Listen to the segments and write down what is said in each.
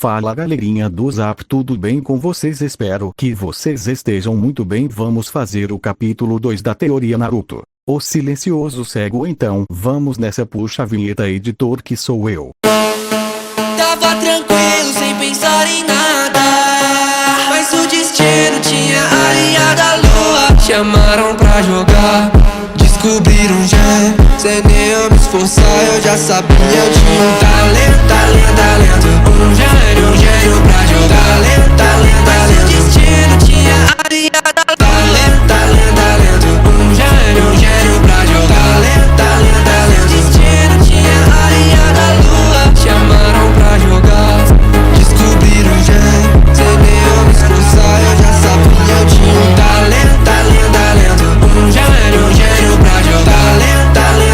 Fala galerinha do Zap, tudo bem com vocês? Espero que vocês estejam muito bem. Vamos fazer o capítulo 2 da teoria Naruto, o silencioso cego. Então vamos nessa, puxa a vinheta, editor, que sou eu. Tava tranquilo, sem pensar em nada, mas o destino tinha aliado a lua. Chamaram pra jogar, descobriram já, sem nem eu me esforçar, eu já sabia. Eu tinha um talento, um gênio pra jogar. Mas o destino tinha aliado a lua. Talento, um gênio pra jogar. Mas o destino tinha aliado a lua. Chamaram pra jogar, descobriram já, sem nem eu me esforçar, eu já sabia. Eu tinha um talento, um gênio pra jogar.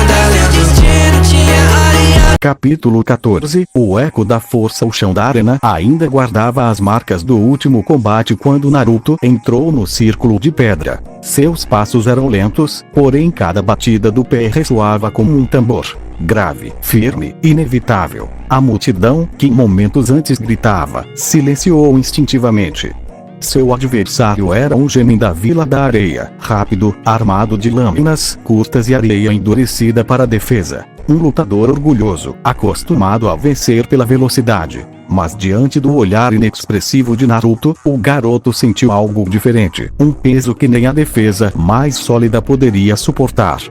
Mas o destino tinha aliado. Capítulo 14. O eco da força. O chão da arena ainda guardava as marcas do último combate quando Naruto entrou no círculo de pedra. Seus passos eram lentos, porém cada batida do pé ressoava como um tambor. Grave, firme, inevitável. A multidão, que momentos antes gritava, silenciou instintivamente. Seu adversário era um genin da Vila da Areia, rápido, armado de lâminas curtas e areia endurecida para a defesa. Um lutador orgulhoso, acostumado a vencer pela velocidade. Mas diante do olhar inexpressivo de Naruto, o garoto sentiu algo diferente. Um peso que nem a defesa mais sólida poderia suportar.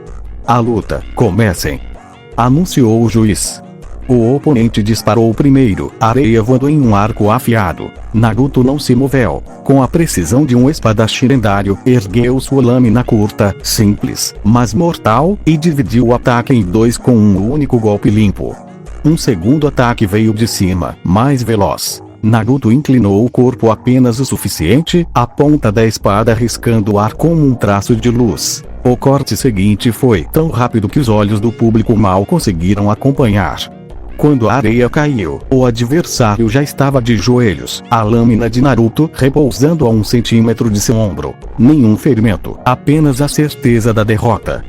A luta, comecem! Anunciou o juiz. O oponente disparou primeiro, areia voando em um arco afiado. Naruto não se moveu. Com a precisão de um espadachim lendário, ergueu sua lâmina curta, simples, mas mortal, e dividiu o ataque em dois com um único golpe limpo. Um segundo ataque veio de cima, mais veloz. Naruto inclinou o corpo apenas o suficiente, a ponta da espada riscando o ar como um traço de luz. O corte seguinte foi tão rápido que os olhos do público mal conseguiram acompanhar. Quando a areia caiu, o adversário já estava de joelhos, a lâmina de Naruto repousando a 1 centímetro de seu ombro. Nenhum ferimento, apenas a certeza da derrota.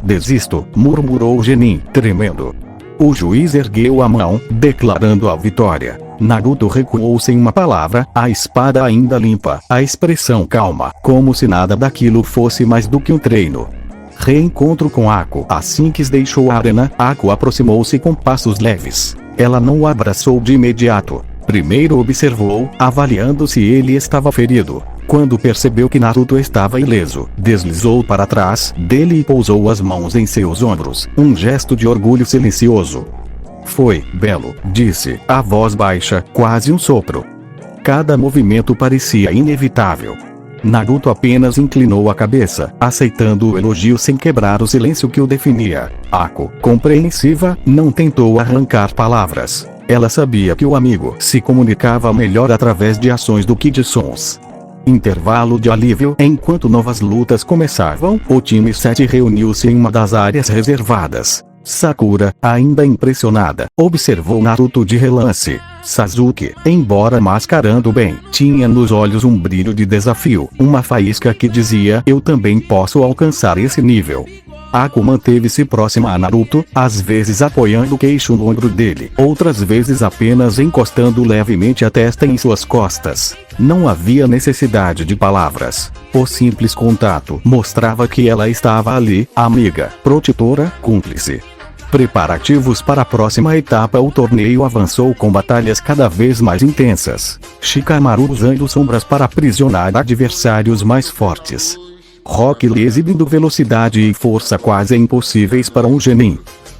Desisto, murmurou o genin, tremendo. O juiz ergueu a mão, declarando a vitória. Naruto recuou sem uma palavra, a espada ainda limpa, a expressão calma, como se nada daquilo fosse mais do que um treino. Reencontro com Ako. Assim que deixou a arena, Ako aproximou-se com passos leves. Ela não o abraçou de imediato. Primeiro observou, avaliando se ele estava ferido. Quando percebeu que Naruto estava ileso, deslizou para trás dele e pousou as mãos em seus ombros, um gesto de orgulho silencioso. Foi belo, disse, a voz baixa, quase um sopro. Cada movimento parecia inevitável. Naruto apenas inclinou a cabeça, aceitando o elogio sem quebrar o silêncio que o definia. Ako, compreensiva, não tentou arrancar palavras. Ela sabia que o amigo se comunicava melhor através de ações do que de sons. Intervalo de alívio. Enquanto novas lutas começavam, o time 7 reuniu-se em uma das áreas reservadas. Sakura, ainda impressionada, observou Naruto de relance. Sasuke, embora mascarando bem, tinha nos olhos um brilho de desafio, uma faísca que dizia: eu também posso alcançar esse nível. Ako manteve-se próxima a Naruto, às vezes apoiando o queixo no ombro dele, outras vezes apenas encostando levemente a testa em suas costas. Não havia necessidade de palavras. O simples contato mostrava que ela estava ali, amiga, protetora, cúmplice. Preparativos para a próxima etapa. O torneio avançou com batalhas cada vez mais intensas. Shikamaru usando sombras para aprisionar adversários mais fortes. Rock Lee exibindo velocidade e força quase impossíveis para um genin.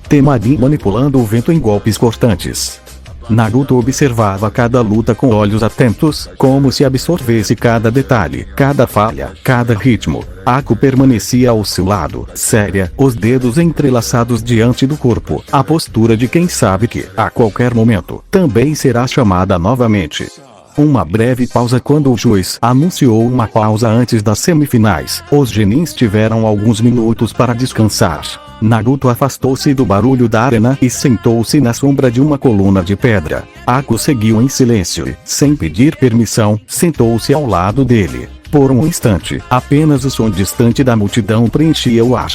Temarin manipulando o vento em golpes cortantes. Naruto observava cada luta com olhos atentos, como se absorvesse cada detalhe, cada falha, cada ritmo. Ako permanecia ao seu lado, séria, os dedos entrelaçados diante do corpo, a postura de quem sabe que, a qualquer momento, também será chamada novamente. Uma breve pausa quando o juiz anunciou uma pausa antes das semifinais. Os genins tiveram alguns minutos para descansar. Naruto afastou-se do barulho da arena e sentou-se na sombra de uma coluna de pedra. Ako seguiu em silêncio e, sem pedir permissão, sentou-se ao lado dele. Por um instante, apenas o som distante da multidão preenchia o ar.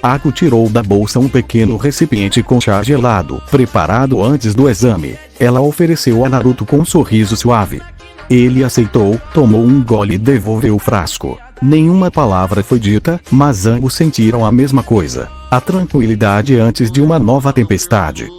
Ako tirou da bolsa um pequeno recipiente com chá gelado, preparado antes do exame. Ela ofereceu a Naruto com um sorriso suave. Ele aceitou, tomou um gole e devolveu o frasco. Nenhuma palavra foi dita, mas ambos sentiram a mesma coisa: a tranquilidade antes de uma nova tempestade.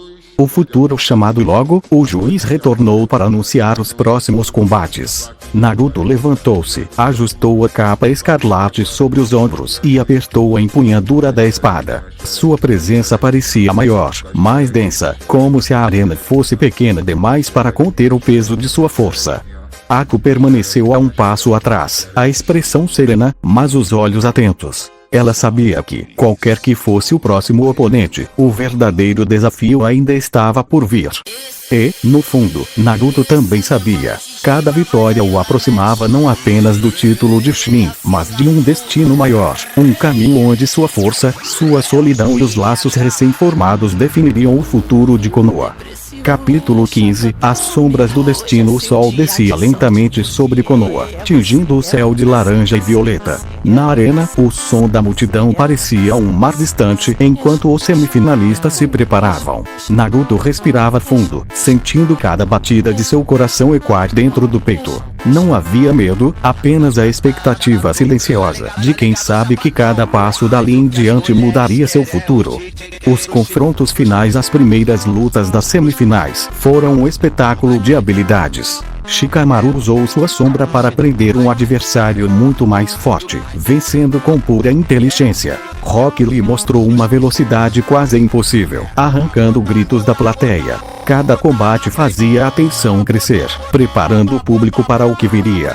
O futuro chamado logo, o juiz retornou para anunciar os próximos combates. Naruto levantou-se, ajustou a capa escarlate sobre os ombros e apertou a empunhadura da espada. Sua presença parecia maior, mais densa, como se a arena fosse pequena demais para conter o peso de sua força. Ako permaneceu a um passo atrás, a expressão serena, mas os olhos atentos. Ela sabia que, qualquer que fosse o próximo oponente, o verdadeiro desafio ainda estava por vir. E, no fundo, Naruto também sabia. Cada vitória o aproximava não apenas do título de Chunin, mas de um destino maior. Um caminho onde sua força, sua solidão e os laços recém-formados definiriam o futuro de Konoha. Capítulo 15. As sombras do destino. O sol descia lentamente sobre Konoha, tingindo o céu de laranja e violeta. Na arena, o som da multidão parecia um mar distante enquanto os semifinalistas se preparavam. Naruto respirava fundo, sentindo cada batida de seu coração ecoar dentro do peito. Não havia medo, apenas a expectativa silenciosa de quem sabe que cada passo dali em diante mudaria seu futuro. Os confrontos finais, as primeiras lutas das semifinais, foram um espetáculo de habilidades. Shikamaru usou sua sombra para prender um adversário muito mais forte, vencendo com pura inteligência. Rock Lee mostrou uma velocidade quase impossível, arrancando gritos da plateia. Cada combate fazia a tensão crescer, preparando o público para o que viria.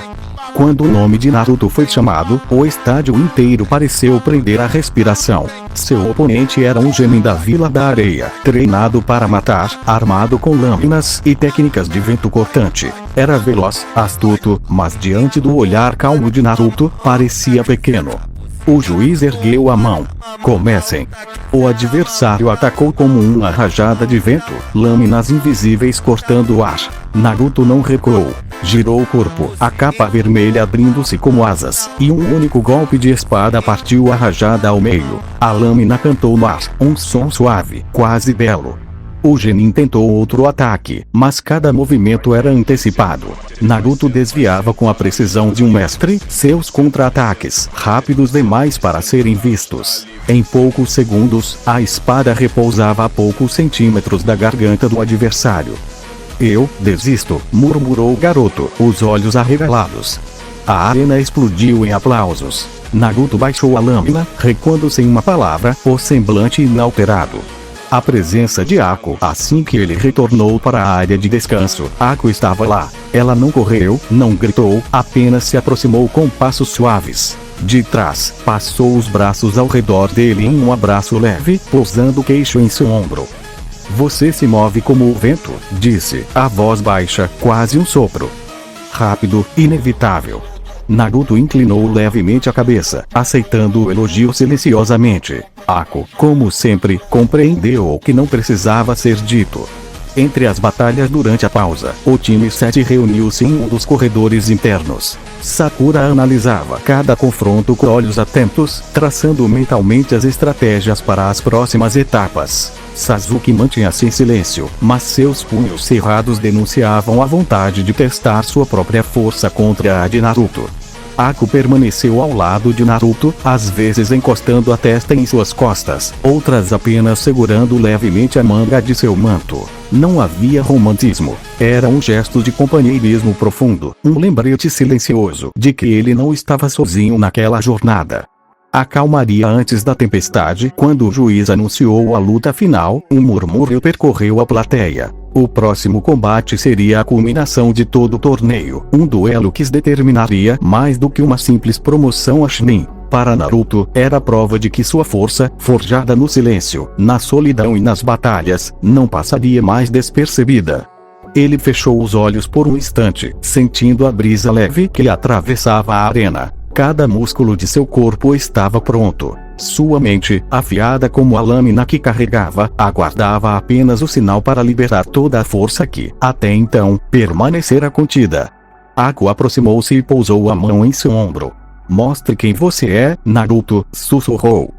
Quando o nome de Naruto foi chamado, o estádio inteiro pareceu prender a respiração. Seu oponente era um genin da Vila da Areia, treinado para matar, armado com lâminas e técnicas de vento cortante. Era veloz, astuto, mas diante do olhar calmo de Naruto, parecia pequeno. O juiz ergueu a mão. Comecem. O adversário atacou como uma rajada de vento, lâminas invisíveis cortando o ar. Naruto não recuou. Girou o corpo, a capa vermelha abrindo-se como asas, e um único golpe de espada partiu a rajada ao meio. A lâmina cantou no ar, um som suave, quase belo. O genin tentou outro ataque, mas cada movimento era antecipado. Naruto desviava com a precisão de um mestre, seus contra-ataques, rápidos demais para serem vistos. Em poucos segundos, a espada repousava a poucos centímetros da garganta do adversário. "Eu desisto", murmurou o garoto, os olhos arregalados. A arena explodiu em aplausos. Naruto baixou a lâmina, recuando sem uma palavra, o semblante inalterado. A presença de Ako. Assim que ele retornou para a área de descanso, Ako estava lá. Ela não correu, não gritou, apenas se aproximou com passos suaves. De trás, passou os braços ao redor dele em um abraço leve, pousando o queixo em seu ombro. "Você se move como o vento", disse, a voz baixa, quase um sopro. Rápido, inevitável. Naruto inclinou levemente a cabeça, aceitando o elogio silenciosamente. Ako, como sempre, compreendeu o que não precisava ser dito. Entre as batalhas durante a pausa, o time 7 reuniu-se em um dos corredores internos. Sakura analisava cada confronto com olhos atentos, traçando mentalmente as estratégias para as próximas etapas. Sasuke mantinha-se em silêncio, mas seus punhos cerrados denunciavam a vontade de testar sua própria força contra a de Naruto. Ako permaneceu ao lado de Naruto, às vezes encostando a testa em suas costas, outras apenas segurando levemente a manga de seu manto. Não havia romantismo. Era um gesto de companheirismo profundo, um lembrete silencioso de que ele não estava sozinho naquela jornada. A calmaria antes da tempestade. Quando o juiz anunciou a luta final, um murmúrio percorreu a plateia. O próximo combate seria a culminação de todo o torneio, um duelo que determinaria mais do que uma simples promoção a Chunin. Para Naruto, era prova de que sua força, forjada no silêncio, na solidão e nas batalhas, não passaria mais despercebida. Ele fechou os olhos por um instante, sentindo a brisa leve que atravessava a arena. Cada músculo de seu corpo estava pronto. Sua mente, afiada como a lâmina que carregava, aguardava apenas o sinal para liberar toda a força que, até então, permanecera contida. Ako aproximou-se e pousou a mão em seu ombro. "Mostre quem você é, Naruto", sussurrou.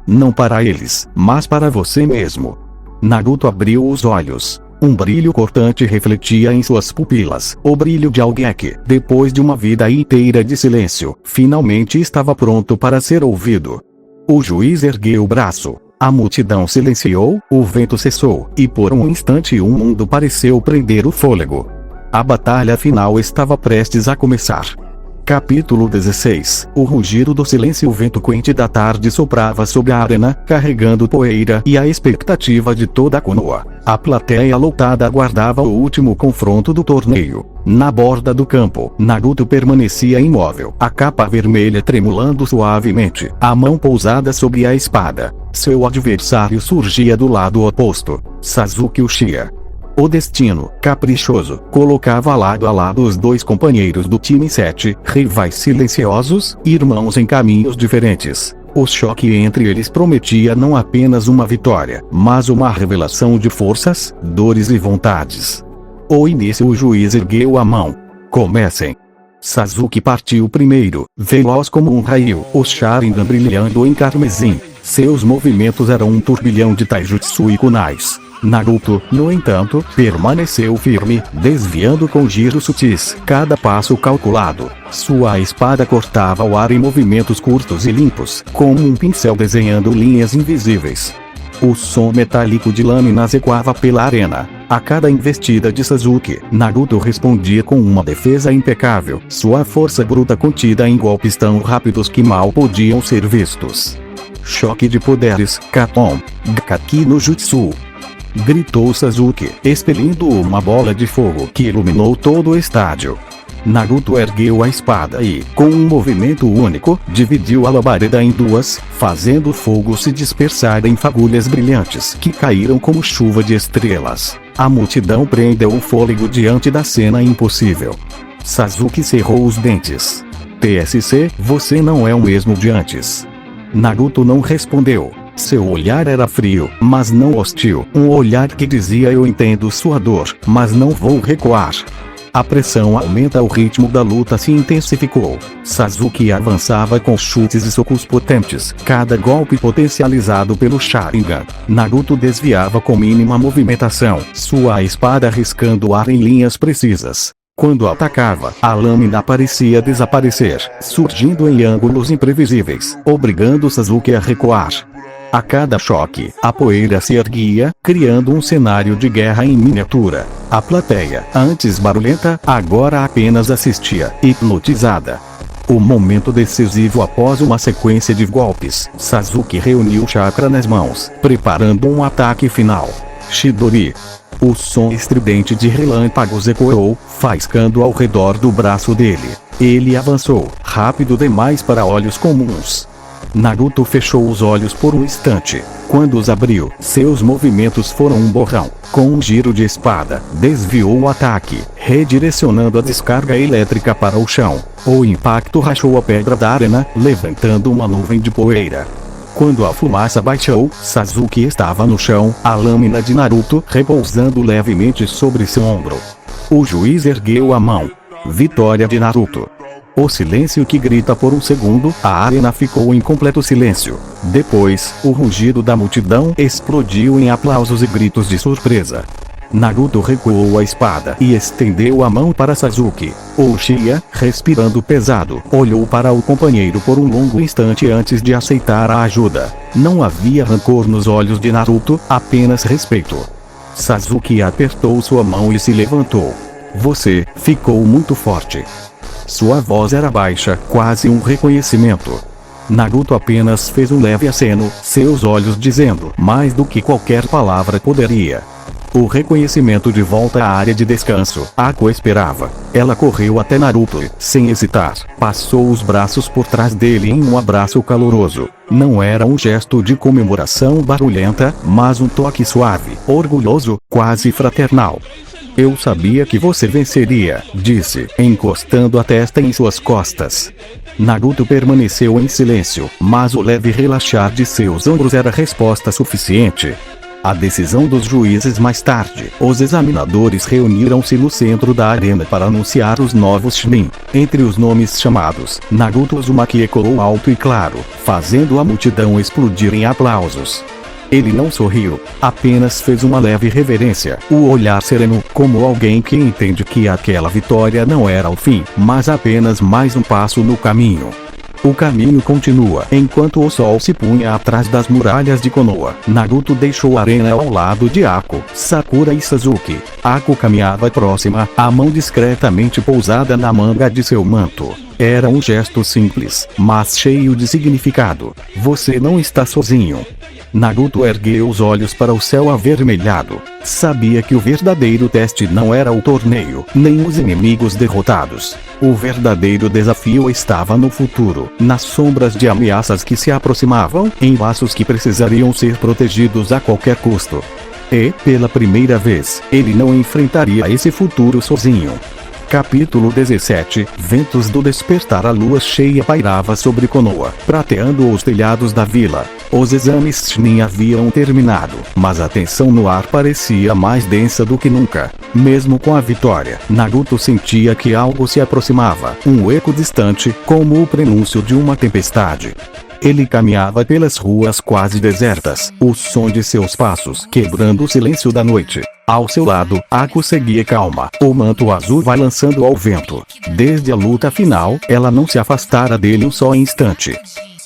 não para eles, mas para você mesmo. Naruto abriu os olhos. Um brilho cortante refletia em suas pupilas, o brilho de alguém que, depois de uma vida inteira de silêncio, finalmente estava pronto para ser ouvido. O juiz ergueu o braço. A multidão silenciou, o vento cessou, e por um instante o mundo pareceu prender o fôlego. A batalha final estava prestes a começar. Capítulo 16. O rugido do silêncio. O vento quente da tarde soprava sobre a arena, carregando poeira e a expectativa de toda a Konoha. A plateia lotada aguardava o último confronto do torneio. Na borda do campo, Naruto permanecia imóvel, a capa vermelha tremulando suavemente, a mão pousada sobre a espada. Seu adversário surgia do lado oposto, Sasuke Uchiha. O destino, caprichoso, colocava lado a lado os dois companheiros do time 7, rivais silenciosos, irmãos em caminhos diferentes. O choque entre eles prometia não apenas uma vitória, mas uma revelação de forças, dores e vontades. O início. O juiz ergueu a mão. Comecem. Sasuke partiu primeiro, veloz como um raio, o Sharingan brilhando em carmesim. Seus movimentos eram um turbilhão de taijutsu e kunais. Naruto, no entanto, permaneceu firme, desviando com giros sutis, cada passo calculado. Sua espada cortava o ar em movimentos curtos e limpos, como um pincel desenhando linhas invisíveis. O som metálico de lâminas ecoava pela arena. A cada investida de Sasuke, Naruto respondia com uma defesa impecável, sua força bruta contida em golpes tão rápidos que mal podiam ser vistos. Choque de poderes, Katon, Gakki no Jutsu! Gritou Sasuke, expelindo uma bola de fogo que iluminou todo o estádio. Naruto ergueu a espada e, com um movimento único, dividiu a labareda em duas, fazendo o fogo se dispersar em fagulhas brilhantes que caíram como chuva de estrelas. A multidão prendeu o fôlego diante da cena impossível. Sasuke cerrou os dentes. TSC, você não é o mesmo de antes. Naruto não respondeu. Seu olhar era frio, mas não hostil. Um olhar que dizia: eu entendo sua dor, mas não vou recuar. A pressão aumenta. O ritmo da luta se intensificou. Sasuke avançava com chutes e socos potentes, cada golpe potencializado pelo Sharingan. Naruto desviava com mínima movimentação, sua espada riscando o ar em linhas precisas. Quando atacava, a lâmina parecia desaparecer, surgindo em ângulos imprevisíveis, obrigando Sasuke a recuar. A cada choque, a poeira se erguia, criando um cenário de guerra em miniatura. A plateia, antes barulhenta, agora apenas assistia, hipnotizada. O momento decisivo. Após uma sequência de golpes, Sasuke reuniu o chakra nas mãos, preparando um ataque final. Chidori. O som estridente de relâmpagos ecoou, faiscando ao redor do braço dele. Ele avançou, rápido demais para olhos comuns. Naruto fechou os olhos por um instante. Quando os abriu, seus movimentos foram um borrão. Com um giro de espada, desviou o ataque, redirecionando a descarga elétrica para o chão. O impacto rachou a pedra da arena, levantando uma nuvem de poeira. Quando a fumaça baixou, Sasuke estava no chão, a lâmina de Naruto repousando levemente sobre seu ombro. O juiz ergueu a mão. Vitória de Naruto. O silêncio que grita por um segundo. A arena ficou em completo silêncio. Depois, o rugido da multidão explodiu em aplausos e gritos de surpresa. Naruto recuou a espada e estendeu a mão para Sasuke. Uchiha, respirando pesado, olhou para o companheiro por um longo instante antes de aceitar a ajuda. Não havia rancor nos olhos de Naruto, apenas respeito. Sasuke apertou sua mão e se levantou. Você ficou muito forte. Sua voz era baixa, quase um reconhecimento. Naruto apenas fez um leve aceno, seus olhos dizendo mais do que qualquer palavra poderia. O reconhecimento. De volta à área de descanso, Ako esperava. Ela correu até Naruto e, sem hesitar, passou os braços por trás dele em um abraço caloroso. Não era um gesto de comemoração barulhenta, mas um toque suave, orgulhoso, quase fraternal. Eu sabia que você venceria, disse, encostando a testa em suas costas. Naruto permaneceu em silêncio, mas o leve relaxar de seus ombros era resposta suficiente. A decisão dos juízes. Mais tarde, os examinadores reuniram-se no centro da arena para anunciar os novos Chunin. Entre os nomes chamados, Naruto Uzumaki ecoou alto e claro, fazendo a multidão explodir em aplausos. Ele não sorriu, apenas fez uma leve reverência, o olhar sereno, como alguém que entende que aquela vitória não era o fim, mas apenas mais um passo no caminho. O caminho continua. Enquanto o sol se punha atrás das muralhas de Konoha, Naruto deixou a arena ao lado de Ako, Sakura e Sasuke. Ako caminhava próxima, a mão discretamente pousada na manga de seu manto. Era um gesto simples, mas cheio de significado. Você não está sozinho. Naruto ergueu os olhos para o céu avermelhado. Sabia que o verdadeiro teste não era o torneio, nem os inimigos derrotados. O verdadeiro desafio estava no futuro, nas sombras de ameaças que se aproximavam, em laços que precisariam ser protegidos a qualquer custo. E, pela primeira vez, ele não enfrentaria esse futuro sozinho. Capítulo 17. Ventos do despertar. A lua cheia pairava sobre Konoha, prateando os telhados da vila. Os exames Chunin haviam terminado, mas a tensão no ar parecia mais densa do que nunca. Mesmo com a vitória, Naruto sentia que algo se aproximava, um eco distante, como o prenúncio de uma tempestade. Ele caminhava pelas ruas quase desertas, o som de seus passos quebrando o silêncio da noite. Ao seu lado, Ako seguia calma, o manto azul balançando ao vento. Desde a luta final, ela não se afastara dele um só instante.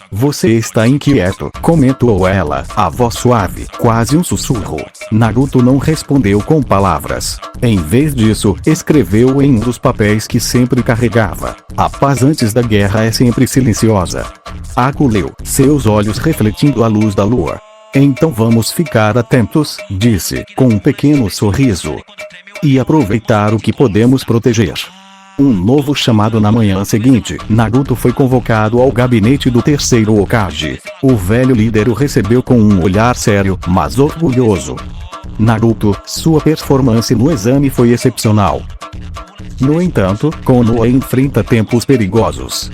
Você está inquieto, comentou ela, a voz suave, quase um sussurro. Naruto não respondeu com palavras. Em vez disso, escreveu em um dos papéis que sempre carregava: a paz antes da guerra é sempre silenciosa. Ako leu, seus olhos refletindo a luz da lua. Então vamos ficar atentos, disse, com um pequeno sorriso. E aproveitar o que podemos proteger. Um novo chamado. Na manhã seguinte, Naruto foi convocado ao gabinete do terceiro Hokage. O velho líder o recebeu com um olhar sério, mas orgulhoso. Naruto, sua performance no exame foi excepcional. No entanto, Konoha enfrenta tempos perigosos.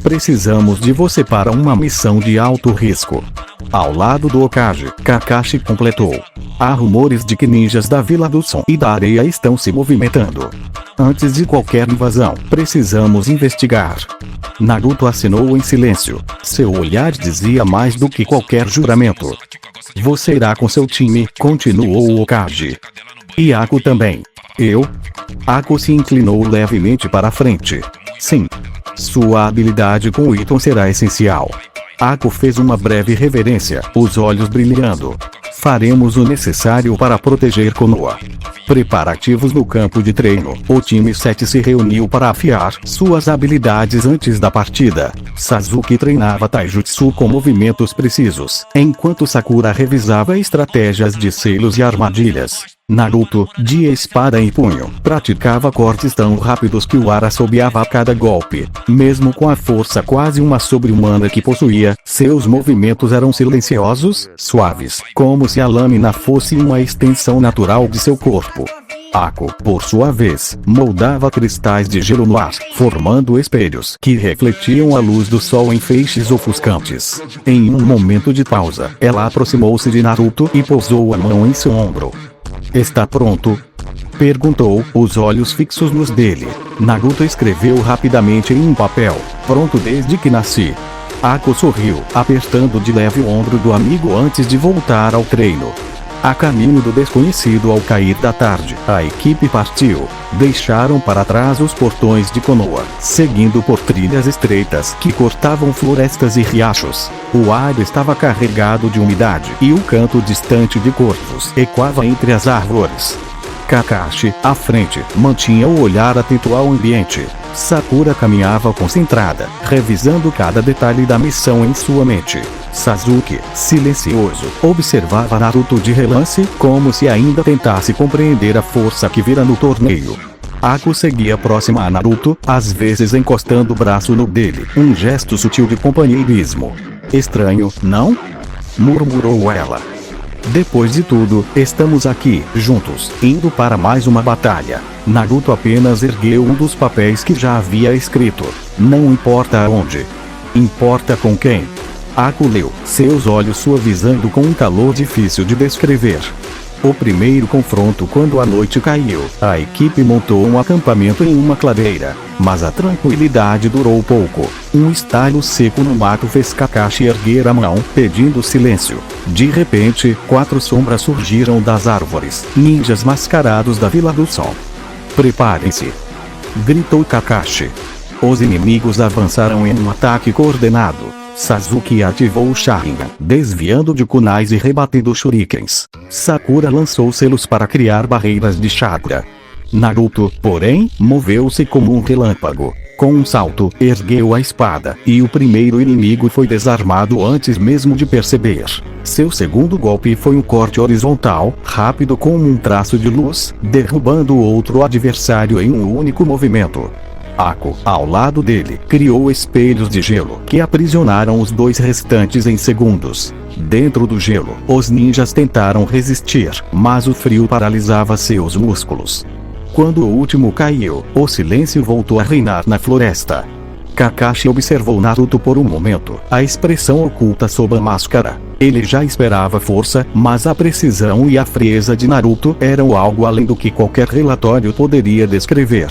Precisamos de você para uma missão de alto risco. Ao lado do Hokage, Kakashi completou. Há rumores de que ninjas da Vila do Som e da Areia estão se movimentando. Antes de qualquer invasão, precisamos investigar. Naruto assinou em silêncio. Seu olhar dizia mais do que qualquer juramento. Você irá com seu time, continuou o Hokage. E Ako também. Eu? Ako se inclinou levemente para a frente. Sim. Sua habilidade com o Iton será essencial. Ako fez uma breve reverência, os olhos brilhando. Faremos o necessário para proteger Konoha. Preparativos no campo de treino. O time 7 se reuniu para afiar suas habilidades antes da partida. Sasuke treinava taijutsu com movimentos precisos, enquanto Sakura revisava estratégias de selos e armadilhas. Naruto, de espada em punho, praticava cortes tão rápidos que o ar assobiava a cada golpe. Mesmo com a força quase uma sobre-humana que possuía, seus movimentos eram silenciosos, suaves, como se a lâmina fosse uma extensão natural de seu corpo. Ako, por sua vez, moldava cristais de gelo no ar, formando espelhos que refletiam a luz do sol em feixes ofuscantes. Em um momento de pausa, ela aproximou-se de Naruto e pousou a mão em seu ombro. Está pronto? Perguntou, os olhos fixos nos dele. Naruto escreveu rapidamente em um papel. Pronto desde que nasci. Ako sorriu, apertando de leve o ombro do amigo antes de voltar ao treino. A caminho do desconhecido. Ao cair da tarde, a equipe partiu. Deixaram para trás os portões de Konoha, seguindo por trilhas estreitas que cortavam florestas e riachos. O ar estava carregado de umidade e o canto distante de corvos ecoava entre as árvores. Kakashi, à frente, mantinha o olhar atento ao ambiente. Sakura caminhava concentrada, revisando cada detalhe da missão em sua mente. Sasuke, silencioso, observava Naruto de relance, como se ainda tentasse compreender a força que vira no torneio. Ako seguia próxima a Naruto, às vezes encostando o braço no dele, um gesto sutil de companheirismo. Estranho, não? Murmurou ela. Depois de tudo, estamos aqui, juntos, indo para mais uma batalha. Naruto apenas ergueu um dos papéis que já havia escrito. Não importa aonde. Importa com quem. Aku leu, seus olhos suavizando com um calor difícil de descrever. O primeiro confronto quando a noite caiu, a equipe montou um acampamento em uma clareira, mas a tranquilidade durou pouco. Um estalo seco no mato fez Kakashi erguer a mão, pedindo silêncio. De repente, 4 sombras surgiram das árvores, ninjas mascarados da Vila do Sol. "Preparem-se!" gritou Kakashi. Os inimigos avançaram em um ataque coordenado. Sasuke ativou o Sharingan, desviando de kunais e rebatendo shurikens. Sakura lançou selos para criar barreiras de chakra. Naruto, porém, moveu-se como um relâmpago. Com um salto, ergueu a espada, e o primeiro inimigo foi desarmado antes mesmo de perceber. Seu segundo golpe foi um corte horizontal, rápido como um traço de luz, derrubando o outro adversário em um único movimento. Aku, ao lado dele, criou espelhos de gelo que aprisionaram os 2 restantes em segundos. Dentro do gelo, os ninjas tentaram resistir, mas o frio paralisava seus músculos. Quando o último caiu, o silêncio voltou a reinar na floresta. Kakashi observou Naruto por um momento, a expressão oculta sob a máscara. Ele já esperava força, mas a precisão e a frieza de Naruto eram algo além do que qualquer relatório poderia descrever.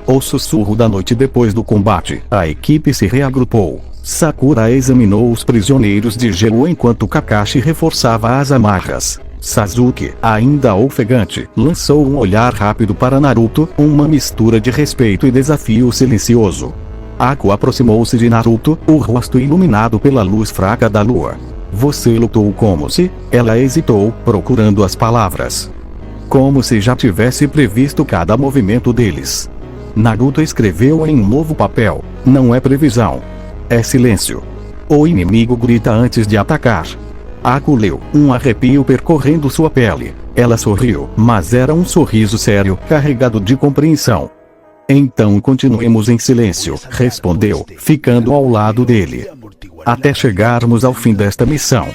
O sussurro da noite depois do combate, a equipe se reagrupou. Sakura examinou os prisioneiros de gelo enquanto Kakashi reforçava as amarras. Sasuke, ainda ofegante, lançou um olhar rápido para Naruto, uma mistura de respeito e desafio silencioso. Aku aproximou-se de Naruto, o rosto iluminado pela luz fraca da lua. "Você lutou como se..." Ela hesitou, procurando as palavras. "Como se já tivesse previsto cada movimento deles." Naruto escreveu em um novo papel. "Não é previsão. É silêncio. O inimigo grita antes de atacar." Aku leu, um arrepio percorrendo sua pele. Ela sorriu, mas era um sorriso sério, carregado de compreensão. "Então continuemos em silêncio", respondeu, ficando ao lado dele. "Até chegarmos ao fim desta missão."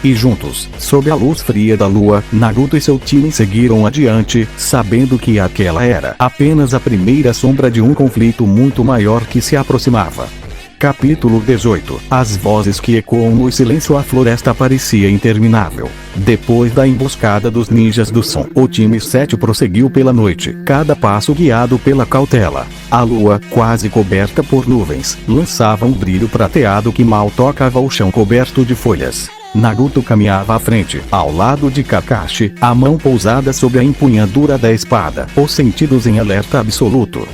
E juntos, sob a luz fria da lua, Naruto e seu time seguiram adiante, sabendo que aquela era apenas a primeira sombra de um conflito muito maior que se aproximava. Capítulo 18. As vozes que ecoam no silêncio. A floresta parecia interminável. Depois da emboscada dos ninjas do som, o time 7 prosseguiu pela noite, cada passo guiado pela cautela. A lua, quase coberta por nuvens, lançava um brilho prateado que mal tocava o chão coberto de folhas. Naruto caminhava à frente, ao lado de Kakashi, a mão pousada sobre a empunhadura da espada, os sentidos em alerta absoluto.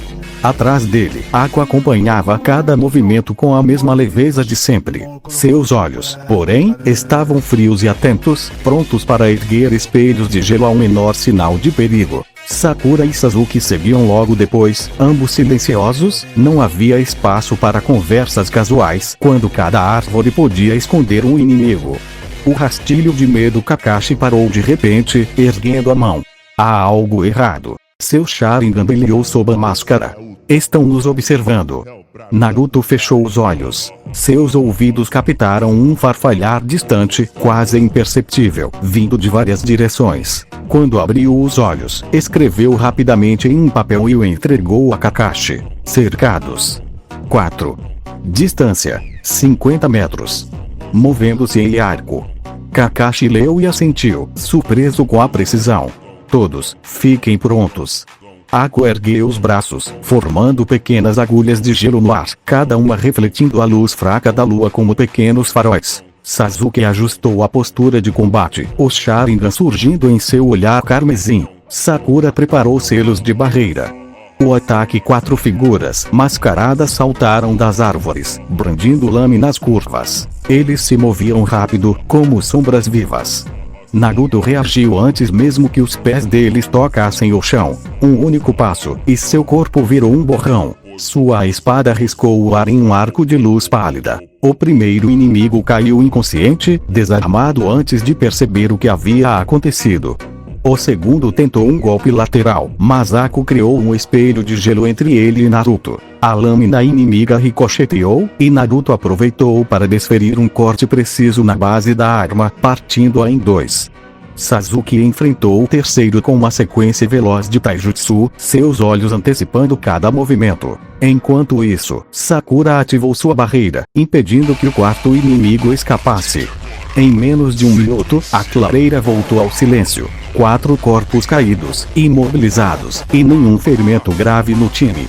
Atrás dele, Aku acompanhava cada movimento com a mesma leveza de sempre. Seus olhos, porém, estavam frios e atentos, prontos para erguer espelhos de gelo ao menor sinal de perigo. Sakura e Sasuke seguiam logo depois, ambos silenciosos. Não havia espaço para conversas casuais, quando cada árvore podia esconder um inimigo. O rastilho de medo. Kakashi parou de repente, erguendo a mão. "Há algo errado." Seu Sharingan brilhou sob a máscara. "Estão nos observando." Naruto fechou os olhos. Seus ouvidos captaram um farfalhar distante, quase imperceptível, vindo de várias direções. Quando abriu os olhos, escreveu rapidamente em um papel e o entregou a Kakashi. "Cercados. 4. Distância: 50 metros. Movendo-se em arco." Kakashi leu e assentiu, surpreso com a precisão. "Todos, fiquem prontos." Aku ergueu os braços, formando pequenas agulhas de gelo no ar, cada uma refletindo a luz fraca da lua como pequenos faróis. Sasuke ajustou a postura de combate, o Sharingan surgindo em seu olhar carmesim. Sakura preparou selos de barreira. O ataque. 4 figuras mascaradas saltaram das árvores, brandindo lâminas curvas. Eles se moviam rápido, como sombras vivas. Naruto reagiu antes mesmo que os pés deles tocassem o chão. Um único passo, e seu corpo virou um borrão. Sua espada riscou o ar em um arco de luz pálida. O primeiro inimigo caiu inconsciente, desarmado antes de perceber o que havia acontecido. O segundo tentou um golpe lateral, mas Aku criou um espelho de gelo entre ele e Naruto. A lâmina inimiga ricocheteou, e Naruto aproveitou para desferir um corte preciso na base da arma, partindo-a em 2. Sasuke enfrentou o terceiro com uma sequência veloz de taijutsu, seus olhos antecipando cada movimento. Enquanto isso, Sakura ativou sua barreira, impedindo que o quarto inimigo escapasse. Em menos de um minuto, a clareira voltou ao silêncio. 4 corpos caídos, imobilizados, e nenhum ferimento grave no time.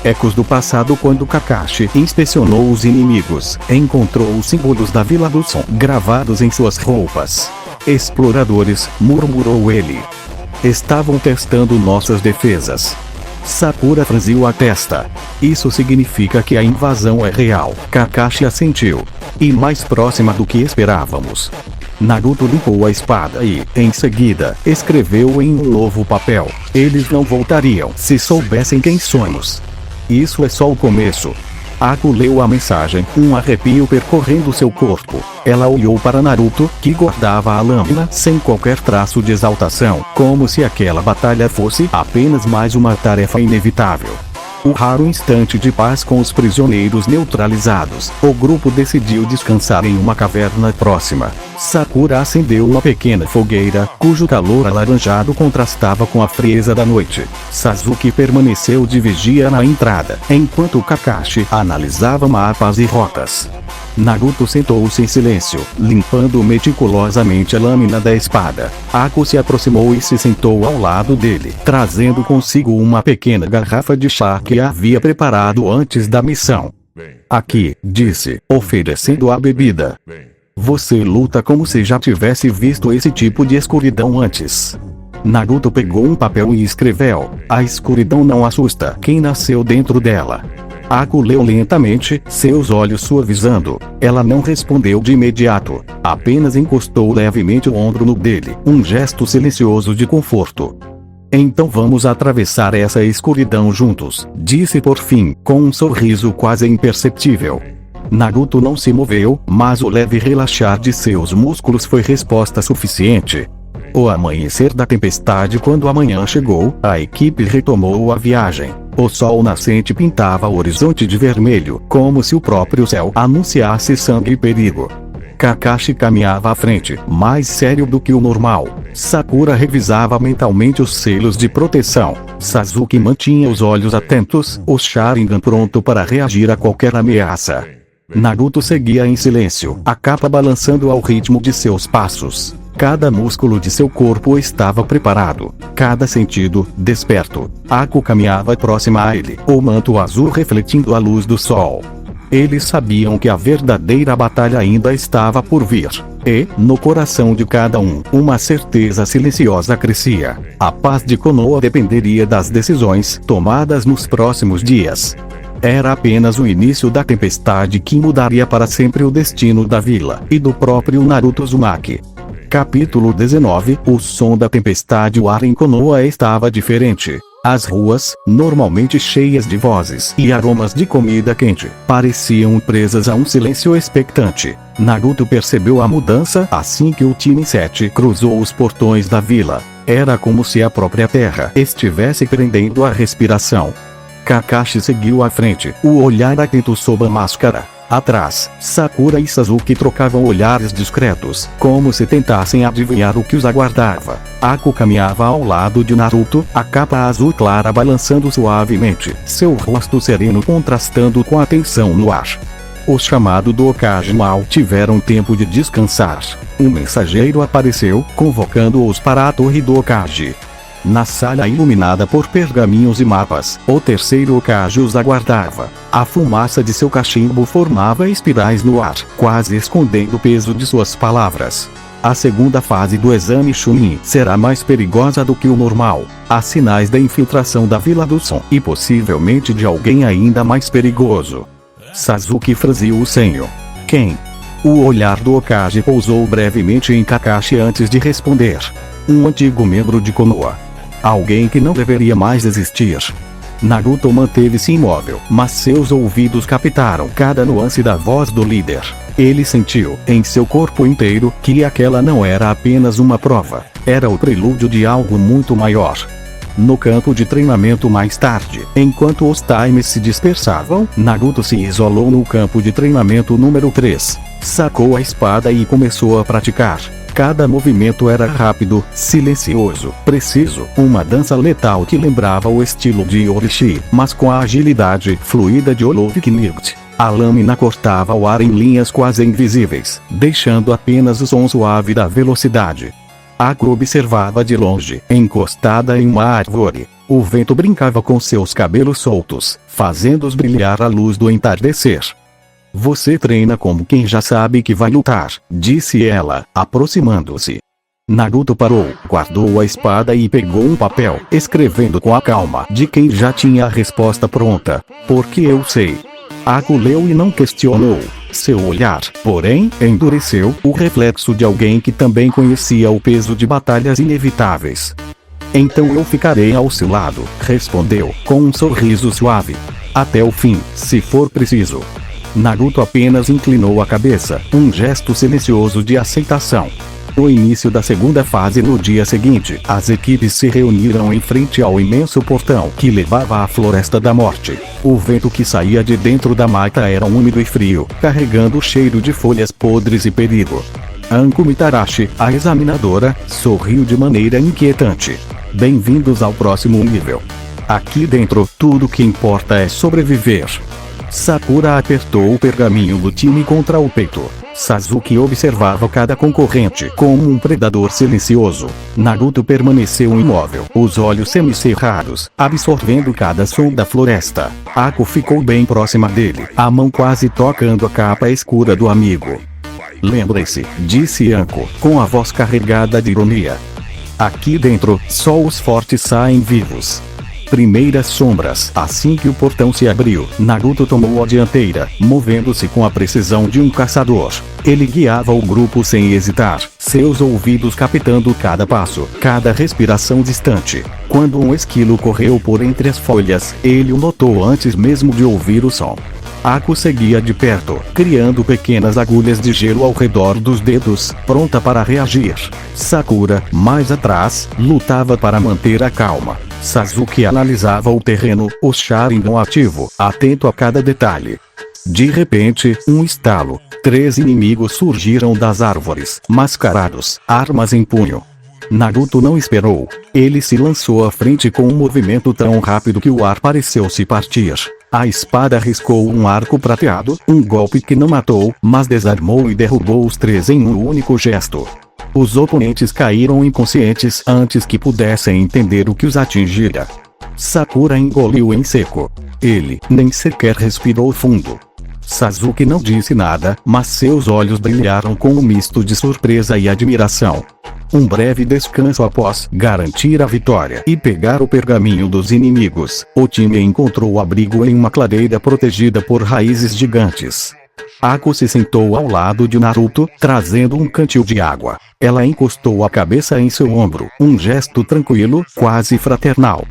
Ecos do passado quando Kakashi inspecionou os inimigos, encontrou os símbolos da Vila do Som gravados em suas roupas. Exploradores, murmurou ele. Estavam testando nossas defesas. Sakura franziu a testa. Isso significa que a invasão é real. Kakashi assentiu. E mais próxima do que esperávamos. Naruto limpou a espada e, em seguida, escreveu em um novo papel. Eles não voltariam se soubessem quem somos. Isso é só o começo. Ako leu a mensagem, um arrepio percorrendo seu corpo. Ela olhou para Naruto, que guardava a lâmina sem qualquer traço de exaltação, como se aquela batalha fosse apenas mais uma tarefa inevitável. O raro instante de paz com os prisioneiros neutralizados, o grupo decidiu descansar em uma caverna próxima. Sakura acendeu uma pequena fogueira, cujo calor alaranjado contrastava com a frieza da noite. Sasuke permaneceu de vigia na entrada, enquanto Kakashi analisava mapas e rotas. Naruto sentou-se em silêncio, limpando meticulosamente a lâmina da espada. Ako se aproximou e se sentou ao lado dele, trazendo consigo uma pequena garrafa de chá que havia preparado antes da missão. Aqui, disse, oferecendo a bebida. Você luta como se já tivesse visto esse tipo de escuridão antes. Naruto pegou um papel e escreveu: a escuridão não assusta quem nasceu dentro dela. Ako leu lentamente, seus olhos suavizando. Ela não respondeu de imediato, apenas encostou levemente o ombro no dele, um gesto silencioso de conforto. Então vamos atravessar essa escuridão juntos, disse por fim, com um sorriso quase imperceptível. Naruto não se moveu, mas o leve relaxar de seus músculos foi resposta suficiente. O amanhecer da tempestade. Quando a manhã chegou, a equipe retomou a viagem. O sol nascente pintava o horizonte de vermelho, como se o próprio céu anunciasse sangue e perigo. Kakashi caminhava à frente, mais sério do que o normal. Sakura revisava mentalmente os selos de proteção. Sasuke mantinha os olhos atentos, o Sharingan pronto para reagir a qualquer ameaça. Naruto seguia em silêncio, a capa balançando ao ritmo de seus passos. Cada músculo de seu corpo estava preparado, cada sentido desperto. Ako caminhava próxima a ele, o manto azul refletindo a luz do sol. Eles sabiam que a verdadeira batalha ainda estava por vir. E, no coração de cada um, uma certeza silenciosa crescia. A paz de Konoha dependeria das decisões tomadas nos próximos dias. Era apenas o início da tempestade que mudaria para sempre o destino da vila, e do próprio Naruto Uzumaki. Capítulo 19. O som da tempestade. O ar em Konoha estava diferente. As ruas, normalmente cheias de vozes e aromas de comida quente, pareciam presas a um silêncio expectante. Naruto percebeu a mudança assim que o time 7 cruzou os portões da vila. Era como se a própria terra estivesse prendendo a respiração. Kakashi seguiu à frente, o olhar atento sob a máscara. Atrás, Sakura e Sasuke trocavam olhares discretos, como se tentassem adivinhar o que os aguardava. Ako caminhava ao lado de Naruto, a capa azul clara balançando suavemente, seu rosto sereno contrastando com a tensão no ar. O chamado do Hokage mal tiveram tempo de descansar. Um mensageiro apareceu, convocando-os para a torre do Hokage. Na sala iluminada por pergaminhos e mapas, o terceiro Hokage os aguardava. A fumaça de seu cachimbo formava espirais no ar, quase escondendo o peso de suas palavras. A segunda fase do exame Chunin será mais perigosa do que o normal. Há sinais da infiltração da Vila do Som e possivelmente de alguém ainda mais perigoso. Sasuke franziu o senho. Quem? O olhar do Hokage pousou brevemente em Kakashi antes de responder. Um antigo membro de Konoha. Alguém que não deveria mais existir. Naruto manteve-se imóvel, mas seus ouvidos captaram cada nuance da voz do líder. Ele sentiu, em seu corpo inteiro, que aquela não era apenas uma prova. Era o prelúdio de algo muito maior. No campo de treinamento mais tarde, enquanto os times se dispersavam, Naruto se isolou no campo de treinamento número 3. Sacou a espada e começou a praticar. Cada movimento era rápido, silencioso, preciso, uma dança letal que lembrava o estilo de Orishi, mas com a agilidade fluida de Olov-Knight. A lâmina cortava o ar em linhas quase invisíveis, deixando apenas o som suave da velocidade. Ako observava de longe, encostada em uma árvore. O vento brincava com seus cabelos soltos, fazendo-os brilhar à luz do entardecer. Você treina como quem já sabe que vai lutar, disse ela, aproximando-se. Naruto parou, guardou a espada e pegou um papel, escrevendo com a calma de quem já tinha a resposta pronta. Porque eu sei. Ako leu e não questionou. Seu olhar, porém, endureceu, o reflexo de alguém que também conhecia o peso de batalhas inevitáveis. Então eu ficarei ao seu lado, respondeu, com um sorriso suave. Até o fim, se for preciso. Naruto apenas inclinou a cabeça, um gesto silencioso de aceitação. No início da segunda fase no dia seguinte, as equipes se reuniram em frente ao imenso portão que levava à Floresta da Morte. O vento que saía de dentro da mata era úmido e frio, carregando o cheiro de folhas podres e perigo. Anko Mitarashi, a examinadora, sorriu de maneira inquietante. Bem-vindos ao próximo nível. Aqui dentro, tudo que importa é sobreviver. Sakura apertou o pergaminho do time contra o peito. Sasuke observava cada concorrente como um predador silencioso. Naruto permaneceu imóvel, os olhos semicerrados, absorvendo cada som da floresta. Ako ficou bem próxima dele, a mão quase tocando a capa escura do amigo. Lembre-se, disse Anko, com a voz carregada de ironia. Aqui dentro, só os fortes saem vivos. Primeiras sombras. Assim que o portão se abriu, Naruto tomou a dianteira, movendo-se com a precisão de um caçador. Ele guiava o grupo sem hesitar, seus ouvidos captando cada passo, cada respiração distante. Quando um esquilo correu por entre as folhas, ele o notou antes mesmo de ouvir o som. Ako seguia de perto, criando pequenas agulhas de gelo ao redor dos dedos, pronta para reagir. Sakura, mais atrás, lutava para manter a calma. Sasuke analisava o terreno, o Sharingan ativo, atento a cada detalhe. De repente, um estalo. 3 inimigos surgiram das árvores, mascarados, armas em punho. Naruto não esperou. Ele se lançou à frente com um movimento tão rápido que o ar pareceu se partir. A espada riscou um arco prateado, um golpe que não matou, mas desarmou e derrubou os 3 em um único gesto. Os oponentes caíram inconscientes antes que pudessem entender o que os atingira. Sakura engoliu em seco. Ele nem sequer respirou fundo. Sasuke não disse nada, mas seus olhos brilharam com um misto de surpresa e admiração. Um breve descanso após garantir a vitória e pegar o pergaminho dos inimigos, o time encontrou abrigo em uma clareira protegida por raízes gigantes. Ako se sentou ao lado de Naruto, trazendo um cantil de água. Ela encostou a cabeça em seu ombro, um gesto tranquilo, quase fraternal.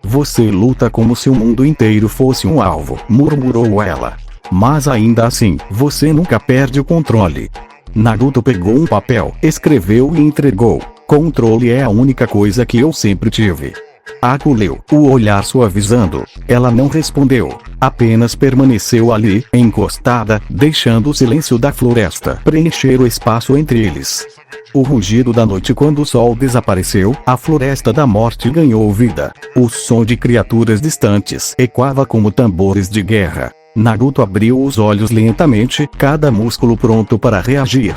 Você luta como se o mundo inteiro fosse um alvo, murmurou ela. Mas ainda assim, você nunca perde o controle. Naruto pegou um papel, escreveu e entregou. Controle é a única coisa que eu sempre tive. Ako leu, o olhar suavizando. Ela não respondeu, apenas permaneceu ali, encostada, deixando o silêncio da floresta preencher o espaço entre eles. O rugido da noite. Quando o sol desapareceu, a Floresta da Morte ganhou vida. O som de criaturas distantes ecoava como tambores de guerra. Naruto abriu os olhos lentamente, cada músculo pronto para reagir.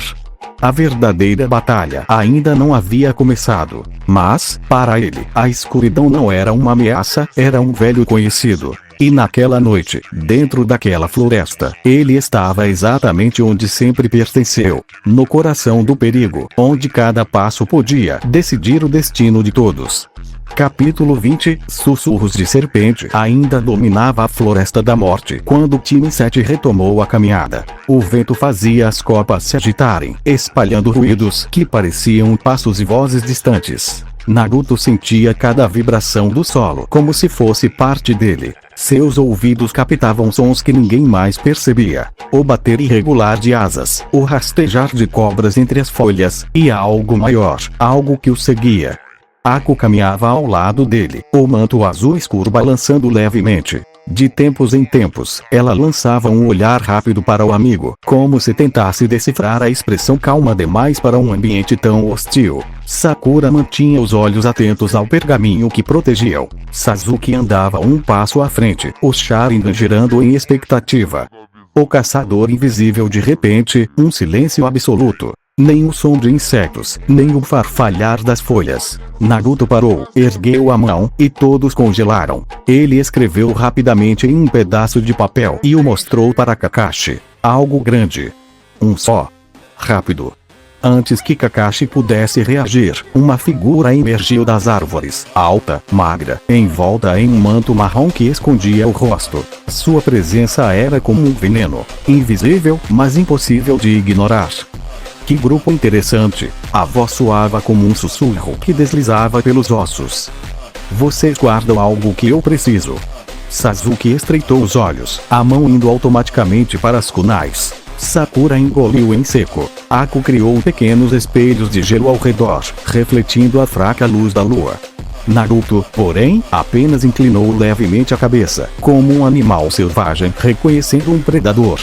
A verdadeira batalha ainda não havia começado. Mas, para ele, a escuridão não era uma ameaça, era um velho conhecido. E naquela noite, dentro daquela floresta, ele estava exatamente onde sempre pertenceu. No coração do perigo, onde cada passo podia decidir o destino de todos. Capítulo 20 Sussurros de Serpente ainda dominava a Floresta da Morte quando o time 7 retomou a caminhada. O vento fazia as copas se agitarem, espalhando ruídos que pareciam passos e vozes distantes. Naruto sentia cada vibração do solo como se fosse parte dele. Seus ouvidos captavam sons que ninguém mais percebia. O bater irregular de asas, o rastejar de cobras entre as folhas, e algo maior, algo que o seguia. Ako caminhava ao lado dele, o manto azul escuro balançando levemente. De tempos em tempos, ela lançava um olhar rápido para o amigo, como se tentasse decifrar a expressão calma demais para um ambiente tão hostil. Sakura mantinha os olhos atentos ao pergaminho que protegiam. Sasuke andava um passo à frente, o Sharingan girando em expectativa. O caçador invisível de repente, um silêncio absoluto. Nem o som de insetos, nem o farfalhar das folhas. Naruto parou, ergueu a mão, e todos congelaram. Ele escreveu rapidamente em um pedaço de papel e o mostrou para Kakashi. Algo grande. Um só. Rápido. Antes que Kakashi pudesse reagir, uma figura emergiu das árvores, alta, magra, envolta em um manto marrom que escondia o rosto. Sua presença era como um veneno, invisível, mas impossível de ignorar. Que grupo interessante! A voz soava como um sussurro que deslizava pelos ossos. Vocês guardam algo que eu preciso. Sasuke estreitou os olhos, a mão indo automaticamente para as kunais. Sakura engoliu em seco. Ako criou pequenos espelhos de gelo ao redor, refletindo a fraca luz da lua. Naruto, porém, apenas inclinou levemente a cabeça, como um animal selvagem reconhecendo um predador.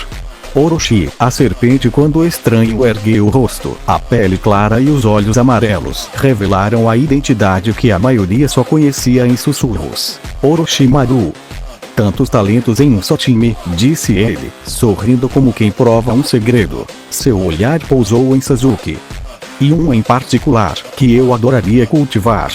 Orochi, a serpente, quando o estranho ergueu o rosto, a pele clara e os olhos amarelos, revelaram a identidade que a maioria só conhecia em sussurros. Orochimaru. Tantos talentos em um só time, disse ele, sorrindo como quem prova um segredo. Seu olhar pousou em Sasuke. E um em particular, que eu adoraria cultivar.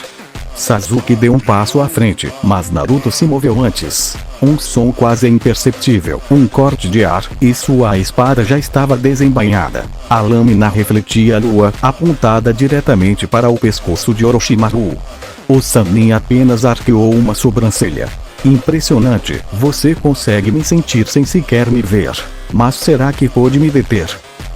Sasuke deu um passo à frente, mas Naruto se moveu antes. Um som quase imperceptível, um corte de ar, e sua espada já estava desembainhada. A lâmina refletia a lua, apontada diretamente para o pescoço de Orochimaru. O Sannin apenas arqueou uma sobrancelha. Impressionante, você consegue me sentir sem sequer me ver. Mas será que pode me deter?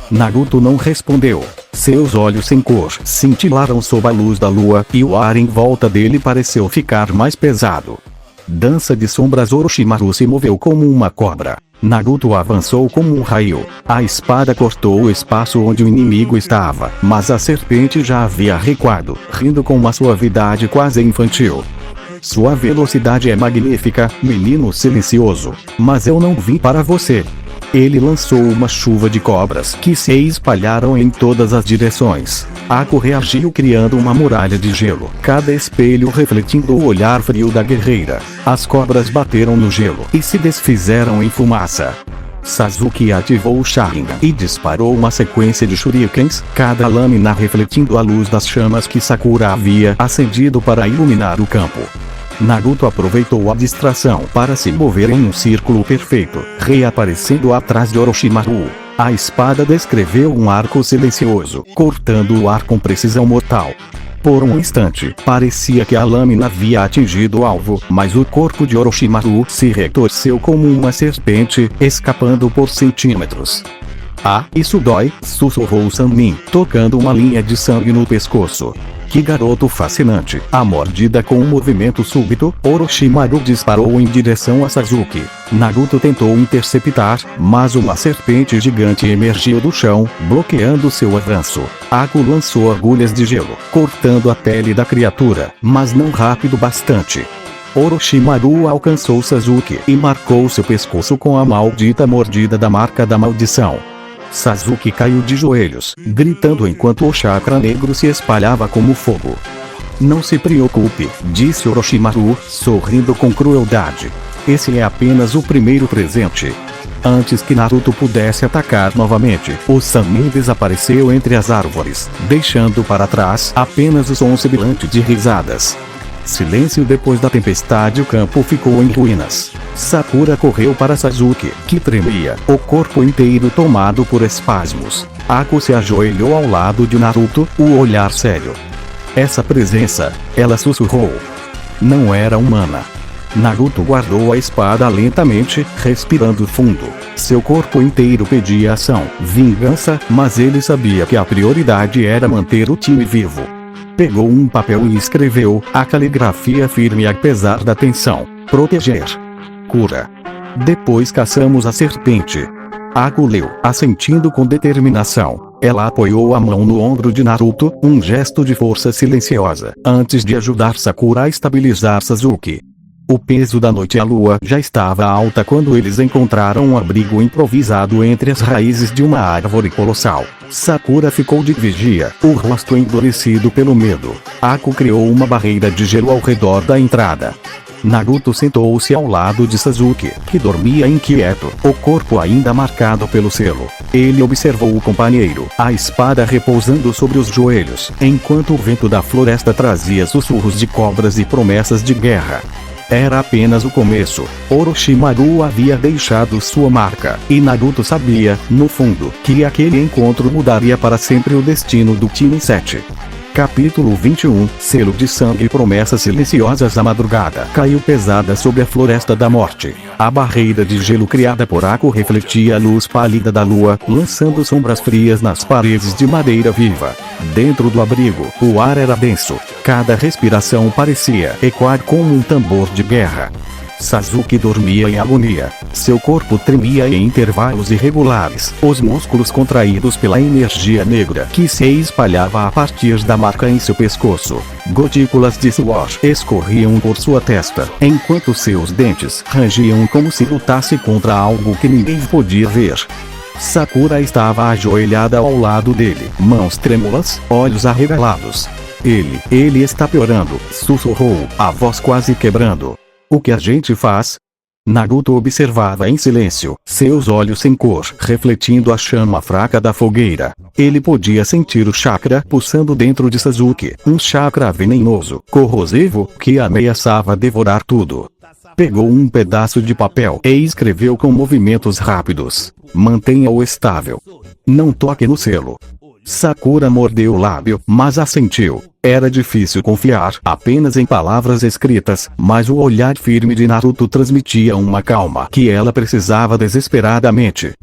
Naruto não respondeu. Seus olhos sem cor cintilaram sob a luz da lua, e o ar em volta dele pareceu ficar mais pesado. Dança de sombras. Orochimaru se moveu como uma cobra. Naruto avançou como um raio. A espada cortou o espaço onde o inimigo estava, mas a serpente já havia recuado, rindo com uma suavidade quase infantil. Sua velocidade é magnífica, menino silencioso. Mas eu não vim para você. Ele lançou uma chuva de cobras que se espalharam em todas as direções. Ako reagiu criando uma muralha de gelo, cada espelho refletindo o olhar frio da guerreira. As cobras bateram no gelo e se desfizeram em fumaça. Sasuke ativou o Sharingan e disparou uma sequência de shurikens, cada lâmina refletindo a luz das chamas que Sakura havia acendido para iluminar o campo. Naruto aproveitou a distração para se mover em um círculo perfeito, reaparecendo atrás de Orochimaru. A espada descreveu um arco silencioso, cortando o ar com precisão mortal. Por um instante, parecia que a lâmina havia atingido o alvo, mas o corpo de Orochimaru se retorceu como uma serpente, escapando por centímetros. Ah, isso dói, sussurrou Sannin, tocando uma linha de sangue no pescoço. Que garoto fascinante! A mordida com um movimento súbito, Orochimaru disparou em direção a Sasuke. Naruto tentou interceptar, mas uma serpente gigante emergiu do chão, bloqueando seu avanço. Ako lançou agulhas de gelo, cortando a pele da criatura, mas não rápido bastante. Orochimaru alcançou Sasuke e marcou seu pescoço com a maldita mordida da marca da maldição. Sasuke caiu de joelhos, gritando enquanto o chakra negro se espalhava como fogo. Não se preocupe, disse Orochimaru, sorrindo com crueldade. Esse é apenas o primeiro presente. Antes que Naruto pudesse atacar novamente, o Sannin desapareceu entre as árvores, deixando para trás apenas o som sibilante de risadas. Silêncio. Depois da tempestade, o campo ficou em ruínas. Sakura correu para Sasuke, que tremia, o corpo inteiro tomado por espasmos. Ako se ajoelhou ao lado de Naruto, o olhar sério. Essa presença, ela sussurrou. Não era humana. Naruto guardou a espada lentamente, respirando fundo. Seu corpo inteiro pedia ação, vingança, mas ele sabia que a prioridade era manter o time vivo. Pegou um papel e escreveu, a caligrafia firme apesar da tensão. Proteger. Cura. Depois caçamos a serpente. Ako leu, assentindo com determinação. Ela apoiou a mão no ombro de Naruto, um gesto de força silenciosa, antes de ajudar Sakura a estabilizar Sasuke. O peso da noite e a lua já estava alta quando eles encontraram um abrigo improvisado entre as raízes de uma árvore colossal. Sakura ficou de vigia, o rosto endurecido pelo medo. Ako criou uma barreira de gelo ao redor da entrada. Naruto sentou-se ao lado de Sasuke, que dormia inquieto, o corpo ainda marcado pelo selo. Ele observou o companheiro, a espada repousando sobre os joelhos, enquanto o vento da floresta trazia sussurros de cobras e promessas de guerra. Era apenas o começo. Orochimaru havia deixado sua marca, e Naruto sabia, no fundo, que aquele encontro mudaria para sempre o destino do time 7. Capítulo 21 Selo de sangue e promessas silenciosas. A madrugada caiu pesada sobre a Floresta da Morte. A barreira de gelo criada por Ako refletia a luz pálida da lua, lançando sombras frias nas paredes de madeira viva. Dentro do abrigo, o ar era denso. Cada respiração parecia ecoar como um tambor de guerra. Sasuke dormia em agonia. Seu corpo tremia em intervalos irregulares, os músculos contraídos pela energia negra que se espalhava a partir da marca em seu pescoço. Gotículas de suor escorriam por sua testa, enquanto seus dentes rangiam como se lutasse contra algo que ninguém podia ver. Sakura estava ajoelhada ao lado dele, mãos trêmulas, olhos arregalados. Ele está piorando, sussurrou, a voz quase quebrando. O que a gente faz? Naruto observava em silêncio, seus olhos sem cor refletindo a chama fraca da fogueira. Ele podia sentir o chakra pulsando dentro de Sasuke, um chakra venenoso, corrosivo, que ameaçava devorar tudo. Pegou um pedaço de papel e escreveu com movimentos rápidos. Mantenha-o estável. Não toque no selo. Sakura mordeu o lábio, mas assentiu. Era difícil confiar apenas em palavras escritas, mas o olhar firme de Naruto transmitia uma calma que ela precisava desesperadamente.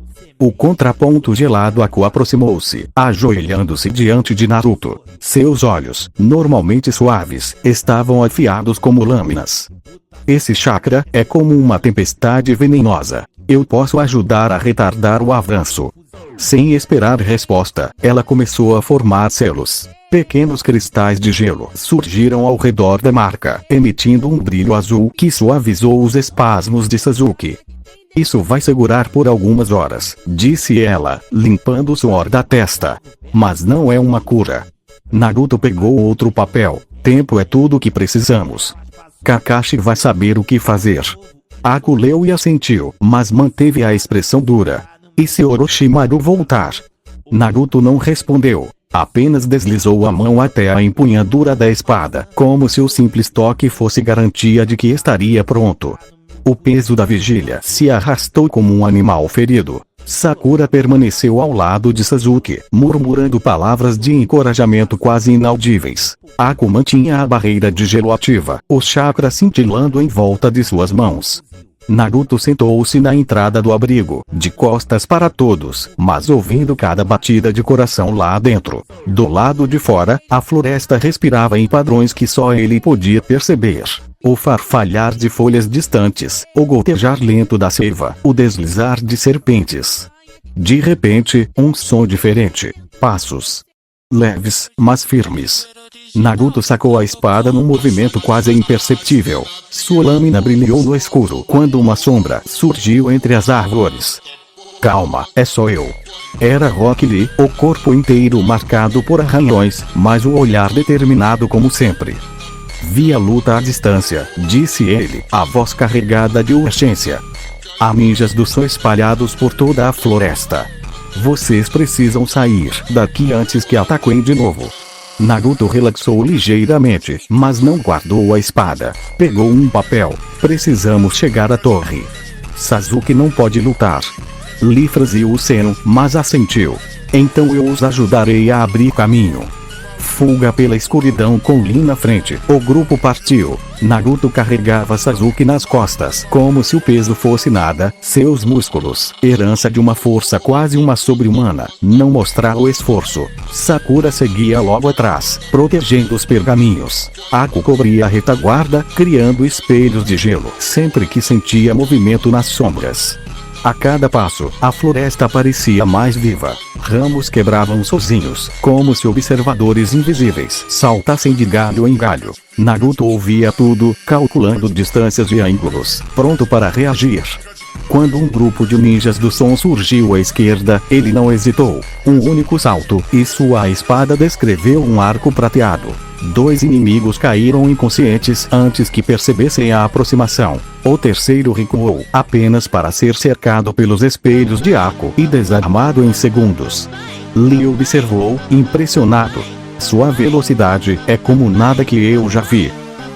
O contraponto gelado Ako aproximou-se, ajoelhando-se diante de Naruto. Seus olhos, normalmente suaves, estavam afiados como lâminas. Esse chakra é como uma tempestade venenosa. Eu posso ajudar a retardar o avanço. Sem esperar resposta, ela começou a formar selos. Pequenos cristais de gelo surgiram ao redor da marca, emitindo um brilho azul que suavizou os espasmos de Sasuke. Isso vai segurar por algumas horas, disse ela, limpando o suor da testa. Mas não é uma cura. Naruto pegou outro papel. Tempo é tudo o que precisamos. Kakashi vai saber o que fazer. Ako leu e assentiu, mas manteve a expressão dura. E se Orochimaru voltar? Naruto não respondeu. Apenas deslizou a mão até a empunhadura da espada, como se o simples toque fosse garantia de que estaria pronto. O peso da vigília se arrastou como um animal ferido. Sakura permaneceu ao lado de Sasuke, murmurando palavras de encorajamento quase inaudíveis. Ako mantinha a barreira de gelo ativa, o chakra cintilando em volta de suas mãos. Naruto sentou-se na entrada do abrigo, de costas para todos, mas ouvindo cada batida de coração lá dentro. Do lado de fora, a floresta respirava em padrões que só ele podia perceber. O farfalhar de folhas distantes, o gotejar lento da seiva, o deslizar de serpentes. De repente, um som diferente. Passos. Leves, mas firmes. Naruto sacou a espada num movimento quase imperceptível. Sua lâmina brilhou no escuro quando uma sombra surgiu entre as árvores. Calma, é só eu. Era Rock Lee, o corpo inteiro marcado por arranhões, mas o olhar determinado como sempre. Vi a luta à distância, disse ele, a voz carregada de urgência. Há ninjas do sol espalhados por toda a floresta. Vocês precisam sair daqui antes que ataquem de novo. Naruto relaxou ligeiramente, mas não guardou a espada. Pegou um papel. Precisamos chegar à torre. Sasuke não pode lutar. Lee franziu o seno, mas assentiu. Então eu os ajudarei a abrir caminho. Fuga pela escuridão com Lee na frente. O grupo partiu. Naruto carregava Sasuke nas costas, como se o peso fosse nada. Seus músculos, herança de uma força quase uma sobre-humana, não mostrava o esforço. Sakura seguia logo atrás, protegendo os pergaminhos. Ako cobria a retaguarda, criando espelhos de gelo, sempre que sentia movimento nas sombras. A cada passo, a floresta parecia mais viva. Ramos quebravam sozinhos, como se observadores invisíveis saltassem de galho em galho. Naruto ouvia tudo, calculando distâncias e ângulos, pronto para reagir. Quando um grupo de ninjas do som surgiu à esquerda, ele não hesitou. Um único salto, e sua espada descreveu um arco prateado. 2 inimigos caíram inconscientes antes que percebessem a aproximação. O terceiro recuou, apenas para ser cercado pelos espelhos de arco e desarmado em segundos. Lee observou, impressionado. Sua velocidade é como nada que eu já vi.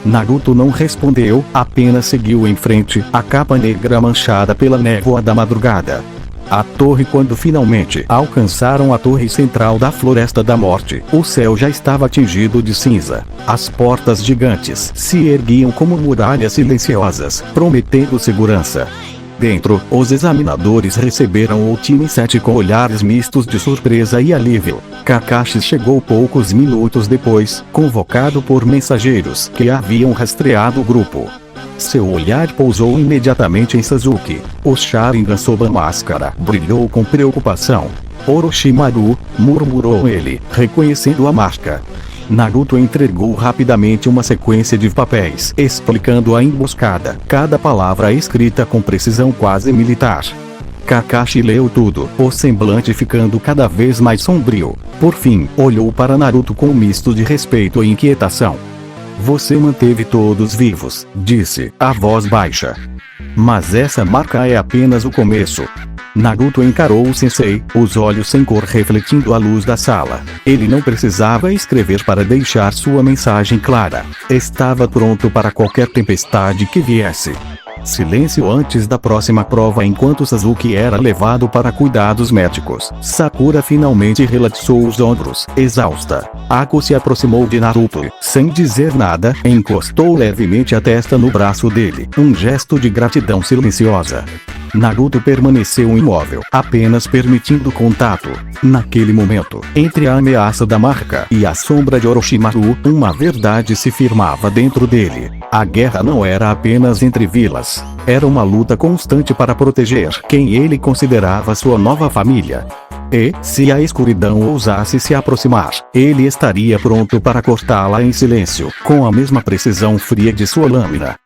Naruto não respondeu, apenas seguiu em frente, a capa negra manchada pela névoa da madrugada. A torre. Quando finalmente alcançaram a torre central da Floresta da Morte, o céu já estava tingido de cinza. As portas gigantes se erguiam como muralhas silenciosas, prometendo segurança. Dentro, os examinadores receberam o time 7 com olhares mistos de surpresa e alívio. Kakashi chegou poucos minutos depois, convocado por mensageiros que haviam rastreado o grupo. Seu olhar pousou imediatamente em Sasuke. O Sharingan sob a máscara brilhou com preocupação. Orochimaru, murmurou ele, reconhecendo a marca. Naruto entregou rapidamente uma sequência de papéis, explicando a emboscada, cada palavra escrita com precisão quase militar. Kakashi leu tudo, o semblante ficando cada vez mais sombrio. Por fim, olhou para Naruto com um misto de respeito e inquietação. Você manteve todos vivos, disse, a voz baixa. Mas essa marca é apenas o começo. Naruto encarou o sensei, os olhos sem cor refletindo a luz da sala. Ele não precisava escrever para deixar sua mensagem clara. Estava pronto para qualquer tempestade que viesse. Silêncio antes da próxima prova. Enquanto Sasuke era levado para cuidados médicos, Sakura finalmente relaxou os ombros, exausta. Ako se aproximou de Naruto, sem dizer nada, encostou levemente a testa no braço dele, um gesto de gratidão silenciosa. Naruto permaneceu imóvel, apenas permitindo contato. Naquele momento, entre a ameaça da marca e a sombra de Orochimaru, uma verdade se firmava dentro dele. A guerra não era apenas entre vilas. Era uma luta constante para proteger quem ele considerava sua nova família. E, se a escuridão ousasse se aproximar, ele estaria pronto para cortá-la em silêncio, com a mesma precisão fria de sua lâmina.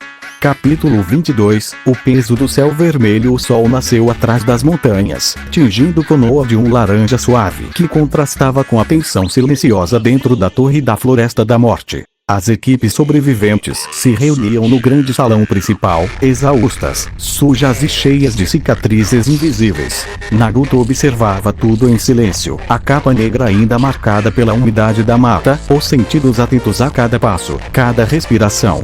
Capítulo 22. O peso do céu vermelho. O sol nasceu atrás das montanhas, tingindo Konoha de um laranja suave que contrastava com a tensão silenciosa dentro da torre da Floresta da Morte. As equipes sobreviventes se reuniam no grande salão principal, exaustas, sujas e cheias de cicatrizes invisíveis. Naruto observava tudo em silêncio, a capa negra ainda marcada pela umidade da mata, os sentidos atentos a cada passo, cada respiração.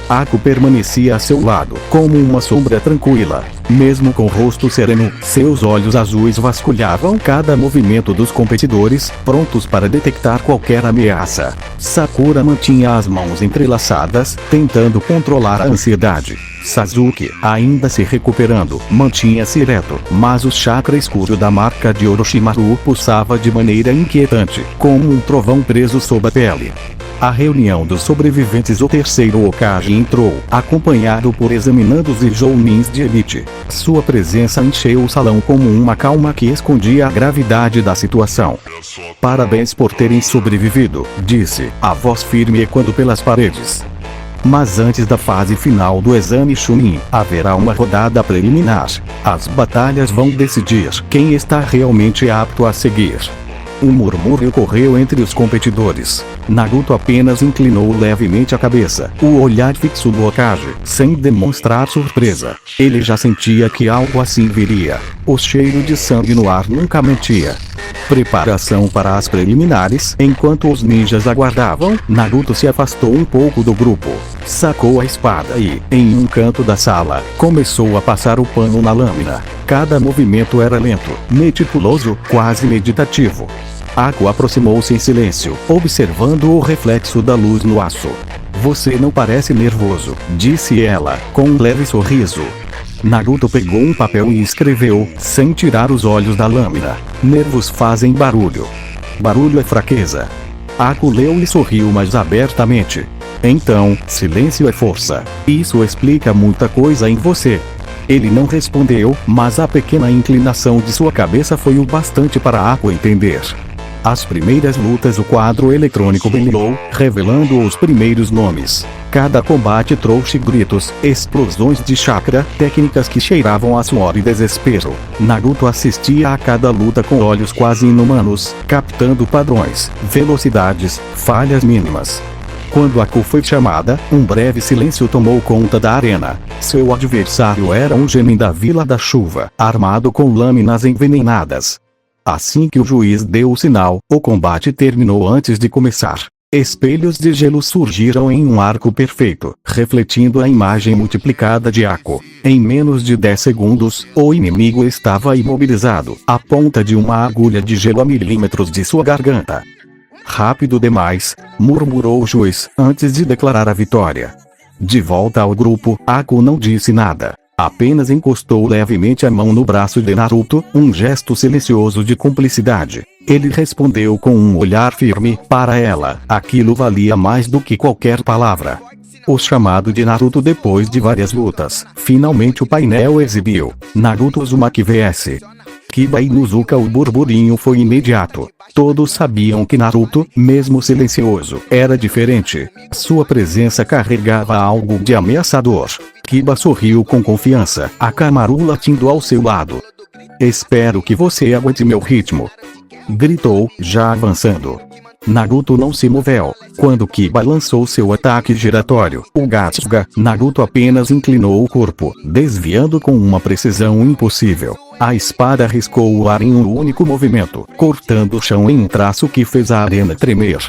Ako permanecia a seu lado, como uma sombra tranquila. Mesmo com o rosto sereno, seus olhos azuis vasculhavam cada movimento dos competidores, prontos para detectar qualquer ameaça. Sakura mantinha as mãos entrelaçadas, tentando controlar a ansiedade. Sasuke, ainda se recuperando, mantinha-se ereto, mas o chakra escuro da marca de Orochimaru pulsava de maneira inquietante, como um trovão preso sob a pele. A reunião dos sobreviventes. O terceiro Hokage entrou, acompanhado por examinandos e jounins de elite. Sua presença encheu o salão como uma calma que escondia a gravidade da situação. Parabéns por terem sobrevivido, disse, a voz firme ecoando pelas paredes. Mas antes da fase final do exame Chunin, haverá uma rodada preliminar. As batalhas vão decidir quem está realmente apto a seguir. Um murmúrio correu entre os competidores. Naruto apenas inclinou levemente a cabeça, o olhar fixo no Hokage, sem demonstrar surpresa. Ele já sentia que algo assim viria. O cheiro de sangue no ar nunca mentia. Preparação para as preliminares. Enquanto os ninjas aguardavam, Naruto se afastou um pouco do grupo. Sacou a espada e, em um canto da sala, começou a passar o pano na lâmina. Cada movimento era lento, meticuloso, quase meditativo. Ako aproximou-se em silêncio, observando o reflexo da luz no aço. Você não parece nervoso, disse ela, com um leve sorriso. Naruto pegou um papel e escreveu, sem tirar os olhos da lâmina. Nervos fazem barulho. Barulho é fraqueza. Ako leu e sorriu mais abertamente. Então, silêncio é força. Isso explica muita coisa em você. Ele não respondeu, mas a pequena inclinação de sua cabeça foi o bastante para Aku entender. As primeiras lutas, o quadro eletrônico brilhou, revelando os primeiros nomes. Cada combate trouxe gritos, explosões de chakra, técnicas que cheiravam a suor e desespero. Naruto assistia a cada luta com olhos quase inumanos, captando padrões, velocidades, falhas mínimas. Quando Aku foi chamada, um breve silêncio tomou conta da arena. Seu adversário era um genin da Vila da Chuva, armado com lâminas envenenadas. Assim que o juiz deu o sinal, o combate terminou antes de começar. Espelhos de gelo surgiram em um arco perfeito, refletindo a imagem multiplicada de Aku. Em menos de 10 segundos, o inimigo estava imobilizado, à ponta de uma agulha de gelo a milímetros de sua garganta. Rápido demais, murmurou o juiz, antes de declarar a vitória. De volta ao grupo, Aku não disse nada. Apenas encostou levemente a mão no braço de Naruto, um gesto silencioso de cumplicidade. Ele respondeu com um olhar firme, para ela, aquilo valia mais do que qualquer palavra. O chamado de Naruto depois de várias lutas, finalmente o painel exibiu. Naruto Uzumaki vs Kiba Inuzuka. O burburinho foi imediato. Todos sabiam que Naruto, mesmo silencioso, era diferente. Sua presença carregava algo de ameaçador. Kiba sorriu com confiança, Akamaru latindo ao seu lado. Espero que você aguente meu ritmo, gritou, já avançando. Naruto não se moveu. Quando Kiba lançou seu ataque giratório, o Gatsuga, Naruto apenas inclinou o corpo, desviando com uma precisão impossível. A espada riscou o ar em um único movimento, cortando o chão em um traço que fez a arena tremer.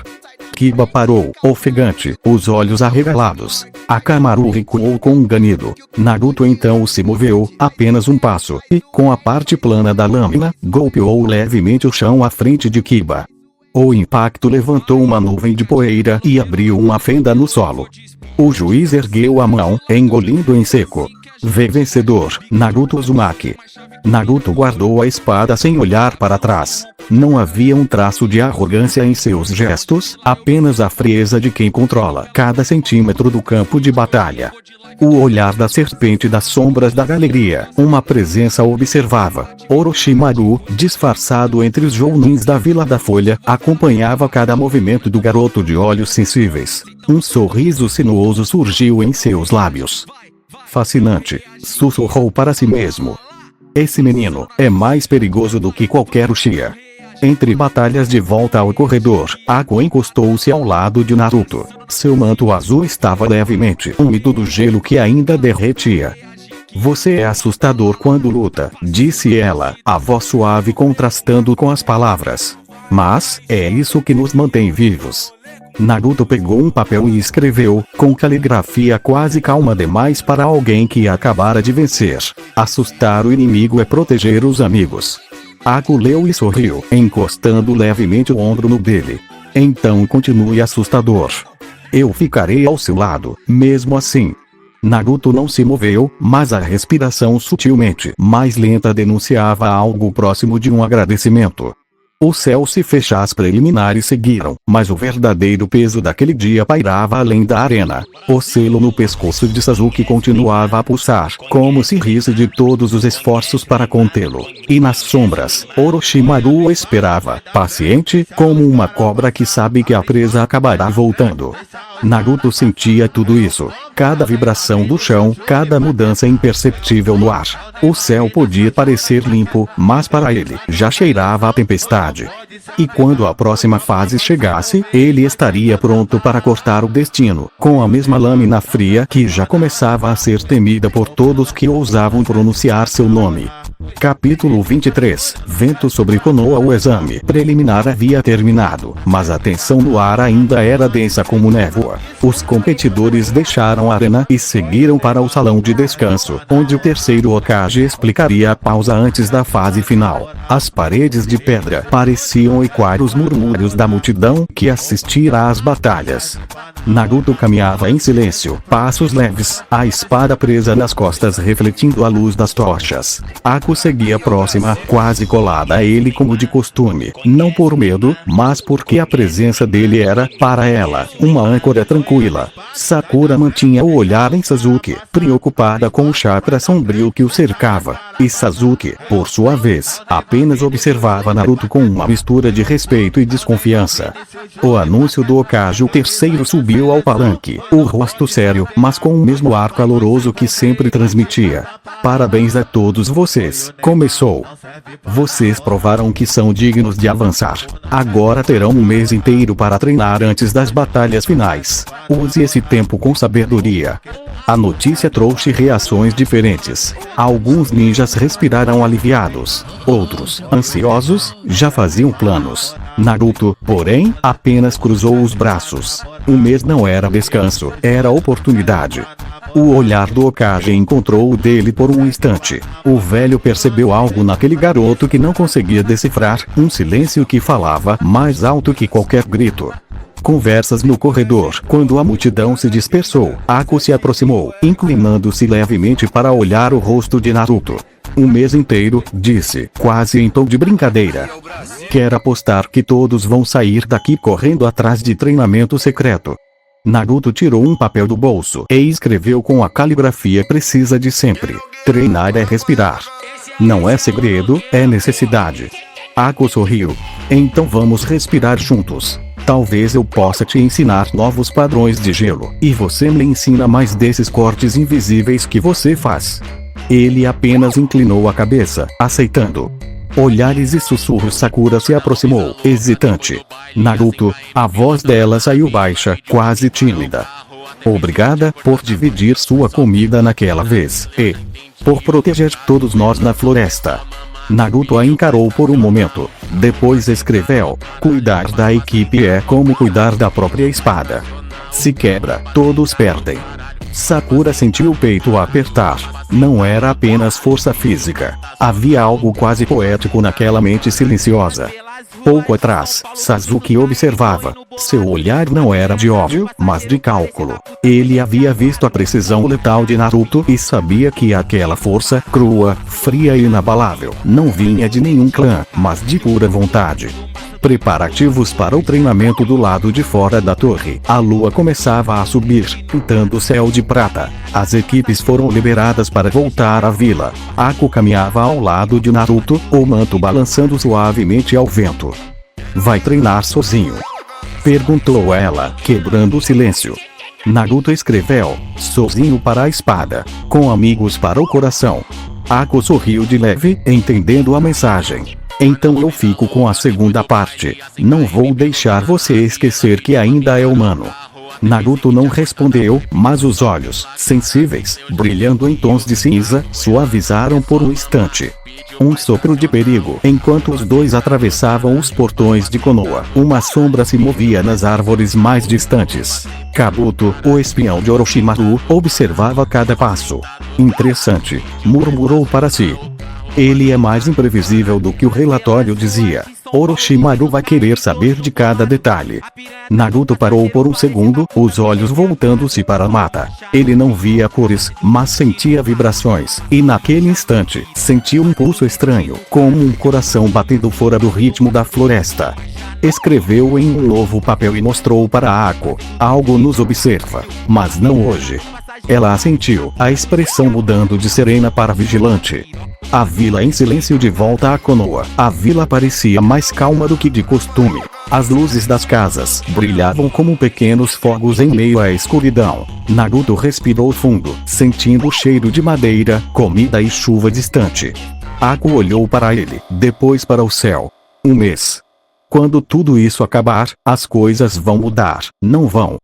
Kiba parou, ofegante, os olhos arregalados. Akamaru recuou com um ganido. Naruto então se moveu, apenas um passo, e, com a parte plana da lâmina, golpeou levemente o chão à frente de Kiba. O impacto levantou uma nuvem de poeira e abriu uma fenda no solo. O juiz ergueu a mão, engolindo em seco. Vencedor, Naruto Uzumaki. Naruto guardou a espada sem olhar para trás. Não havia um traço de arrogância em seus gestos, apenas a frieza de quem controla cada centímetro do campo de batalha. O olhar da serpente das sombras da galeria, uma presença observava. Orochimaru, disfarçado entre os jounins da Vila da Folha, acompanhava cada movimento do garoto de olhos sensíveis. Um sorriso sinuoso surgiu em seus lábios. Fascinante, sussurrou para si mesmo. Esse menino é mais perigoso do que qualquer Uchiha. Entre batalhas de volta ao corredor, Aku encostou-se ao lado de Naruto. Seu manto azul estava levemente úmido do gelo que ainda derretia. Você é assustador quando luta, disse ela, a voz suave contrastando com as palavras. Mas, é isso que nos mantém vivos. Naruto pegou um papel e escreveu, com caligrafia quase calma demais para alguém que acabara de vencer. Assustar o inimigo é proteger os amigos. Aku leu e sorriu, encostando levemente o ombro no dele. Então continue assustador. Eu ficarei ao seu lado, mesmo assim. Naruto não se moveu, mas a respiração sutilmente mais lenta denunciava algo próximo de um agradecimento. O céu se fecha, as preliminares seguiram, mas o verdadeiro peso daquele dia pairava além da arena. O selo no pescoço de Sasuke continuava a pulsar, como se risse de todos os esforços para contê-lo. E nas sombras, Orochimaru o esperava, paciente, como uma cobra que sabe que a presa acabará voltando. Naruto sentia tudo isso. Cada vibração do chão, cada mudança imperceptível no ar. O céu podia parecer limpo, mas para ele, já cheirava a tempestade. E quando a próxima fase chegasse, ele estaria pronto para cortar o destino, com a mesma lâmina fria que já começava a ser temida por todos que ousavam pronunciar seu nome. Capítulo 23. Vento sobre Konoha. O exame preliminar havia terminado, mas a tensão no ar ainda era densa como névoa. Os competidores deixaram a arena e seguiram para o salão de descanso, onde o terceiro Hokage explicaria a pausa antes da fase final. As paredes de pedra pareciam ecoar os murmúrios da multidão que assistira às batalhas. Naruto caminhava em silêncio, passos leves, a espada presa nas costas refletindo a luz das tochas. Aku seguia próxima, quase colada a ele como de costume, não por medo, mas porque a presença dele era, para ela, uma âncora tranquila. Sakura mantinha o olhar em Sasuke, preocupada com o chakra sombrio que o cercava, e Sasuke, por sua vez, apenas observava Naruto com uma mistura de respeito e desconfiança. O anúncio do Hokage III subiu ao palanque, o rosto sério, mas com o mesmo ar caloroso que sempre transmitia. Parabéns a todos vocês, começou. Vocês provaram que são dignos de avançar. Agora terão um mês inteiro para treinar antes das batalhas finais. Use esse tempo com sabedoria. A notícia trouxe reações diferentes. Alguns ninjas respiraram aliviados. Outros, ansiosos, já faziam planos. Naruto, porém, apenas cruzou os braços. O mês não era descanso, era oportunidade. O olhar do Hokage encontrou o dele por um instante. O velho percebeu algo naquele garoto que não conseguia decifrar, um silêncio que falava mais alto que qualquer grito. Conversas no corredor. Quando a multidão se dispersou, Ako se aproximou, inclinando-se levemente para olhar o rosto de Naruto. Um mês inteiro, disse, quase em tom de brincadeira. Quero apostar que todos vão sair daqui correndo atrás de treinamento secreto. Naruto tirou um papel do bolso e escreveu com a caligrafia precisa de sempre. Treinar é respirar. Não é segredo, é necessidade. Ako sorriu. Então vamos respirar juntos. Talvez eu possa te ensinar novos padrões de gelo, e você me ensina mais desses cortes invisíveis que você faz. Ele apenas inclinou a cabeça, aceitando. Olhares e sussurros. Sakura se aproximou, hesitante. Naruto, a voz dela saiu baixa, quase tímida. Obrigada por dividir sua comida naquela vez, e por proteger todos nós na floresta. Naruto a encarou por um momento. Depois escreveu: cuidar da equipe é como cuidar da própria espada. Se quebra, todos perdem. Sakura sentiu o peito apertar. Não era apenas força física. Havia algo quase poético naquela mente silenciosa. Pouco atrás, Sasuke observava. Seu olhar não era de ódio, mas de cálculo. Ele havia visto a precisão letal de Naruto e sabia que aquela força, crua, fria e inabalável, não vinha de nenhum clã, mas de pura vontade. Preparativos para o treinamento do lado de fora da torre. A lua começava a subir, pintando o céu de prata. As equipes foram liberadas para voltar à vila. Ako caminhava ao lado de Naruto, o manto balançando suavemente ao vento. Vai treinar sozinho? Perguntou ela, quebrando o silêncio. Naruto escreveu: sozinho para a espada, com amigos para o coração. Ako sorriu de leve, entendendo a mensagem. Então eu fico com a segunda parte. Não vou deixar você esquecer que ainda é humano. Naruto não respondeu, mas os olhos, sensíveis, brilhando em tons de cinza, suavizaram por um instante. Um sopro de perigo. Enquanto os dois atravessavam os portões de Konoha, uma sombra se movia nas árvores mais distantes. Kabuto, o espião de Orochimaru, observava cada passo. Interessante, murmurou para si. Ele é mais imprevisível do que o relatório dizia. Orochimaru vai querer saber de cada detalhe. Naruto parou por um segundo, os olhos voltando-se para a mata. Ele não via cores, mas sentia vibrações, e naquele instante, sentiu um pulso estranho, como um coração batendo fora do ritmo da floresta. Escreveu em um novo papel e mostrou para Ako. Algo nos observa, mas não hoje. Ela assentiu, a expressão mudando de serena para vigilante. A vila em silêncio de volta a Konoha. A vila parecia mais calma do que de costume. As luzes das casas brilhavam como pequenos fogos em meio à escuridão. Naruto respirou fundo, sentindo o cheiro de madeira, comida e chuva distante. Ako olhou para ele, depois para o céu. Um mês. Quando tudo isso acabar, as coisas vão mudar, não vão?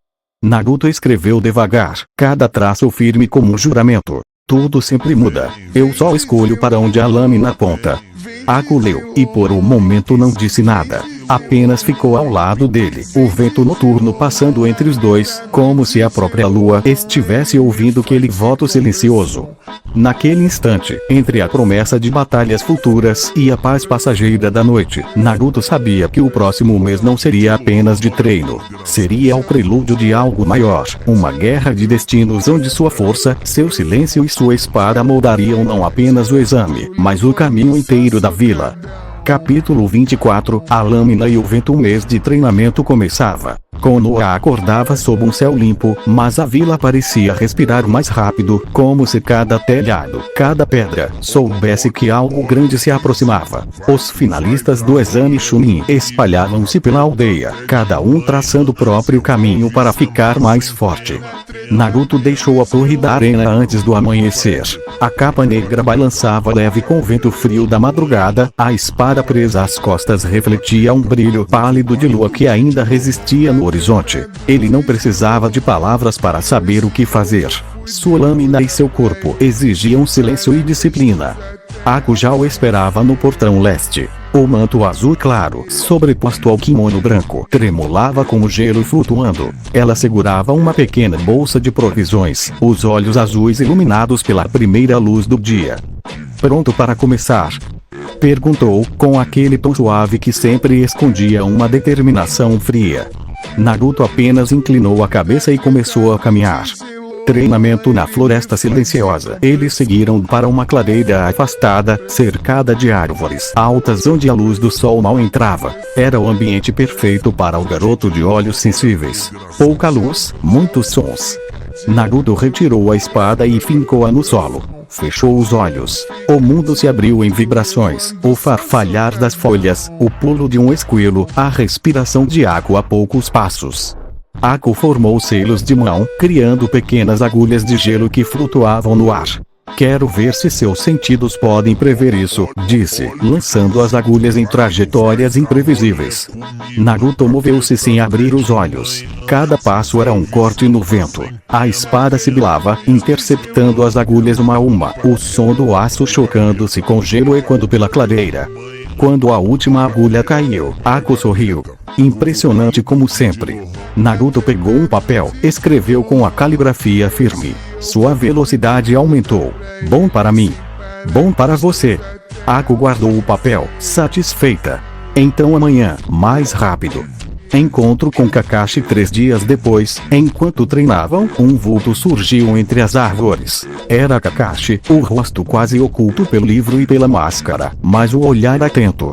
Naruto escreveu devagar, cada traço firme como um juramento. Tudo sempre muda. Eu só escolho para onde a lâmina aponta. Ako leu, e por um momento não disse nada. apenas ficou ao lado dele, o vento noturno passando entre os dois, como se a própria lua estivesse ouvindo aquele voto silencioso. Naquele instante, entre a promessa de batalhas futuras e a paz passageira da noite, Naruto sabia que o próximo mês não seria apenas de treino. Seria o prelúdio de algo maior, uma guerra de destinos onde sua força, seu silêncio e sua espada moldariam não apenas o exame, mas o caminho inteiro da vila. Capítulo 24. A lâmina e o vento. Um mês de treinamento começava. Konoha acordava sob um céu limpo, mas a vila parecia respirar mais rápido, como se cada telhado, cada pedra, soubesse que algo grande se aproximava. Os finalistas do exame Chunin espalhavam-se pela aldeia, cada um traçando o próprio caminho para ficar mais forte. Naruto deixou a torre da arena antes do amanhecer. A capa negra balançava leve com o vento frio da madrugada, a espada presa às costas refletia um brilho pálido de lua que ainda resistia no horizonte. Ele não precisava de palavras para saber o que fazer. Sua lâmina e seu corpo exigiam silêncio e disciplina. Ako já o esperava no portão leste. O manto azul claro, sobreposto ao kimono branco, tremulava como gelo flutuando. Ela segurava uma pequena bolsa de provisões, os olhos azuis iluminados pela primeira luz do dia. "Pronto para começar?" perguntou, com aquele tom suave que sempre escondia uma determinação fria. Naruto apenas inclinou a cabeça e começou a caminhar. Treinamento na floresta silenciosa. Eles seguiram para uma clareira afastada, cercada de árvores altas onde a luz do sol mal entrava. Era o ambiente perfeito para o garoto de olhos sensíveis. Pouca luz, muitos sons. Naruto retirou a espada e fincou-a no solo. Fechou os olhos. O mundo se abriu em vibrações, o farfalhar das folhas, o pulo de um esquilo, a respiração de Ako a poucos passos. Ako formou selos de mão, criando pequenas agulhas de gelo que flutuavam no ar. "Quero ver se seus sentidos podem prever isso", disse, lançando as agulhas em trajetórias imprevisíveis. Naruto moveu-se sem abrir os olhos. Cada passo era um corte no vento. A espada sibilava, interceptando as agulhas uma a uma, o som do aço chocando-se com gelo ecoando pela clareira. Quando a última agulha caiu, Ako sorriu. Impressionante como sempre. Naruto pegou um papel, escreveu com a caligrafia firme. Sua velocidade aumentou. "Bom para mim. Bom para você." Ako guardou o papel, satisfeita. Então amanhã, mais rápido. Encontro com Kakashi 3 dias depois, enquanto treinavam, um vulto surgiu entre as árvores. Era Kakashi, o rosto quase oculto pelo livro e pela máscara, mas o olhar atento.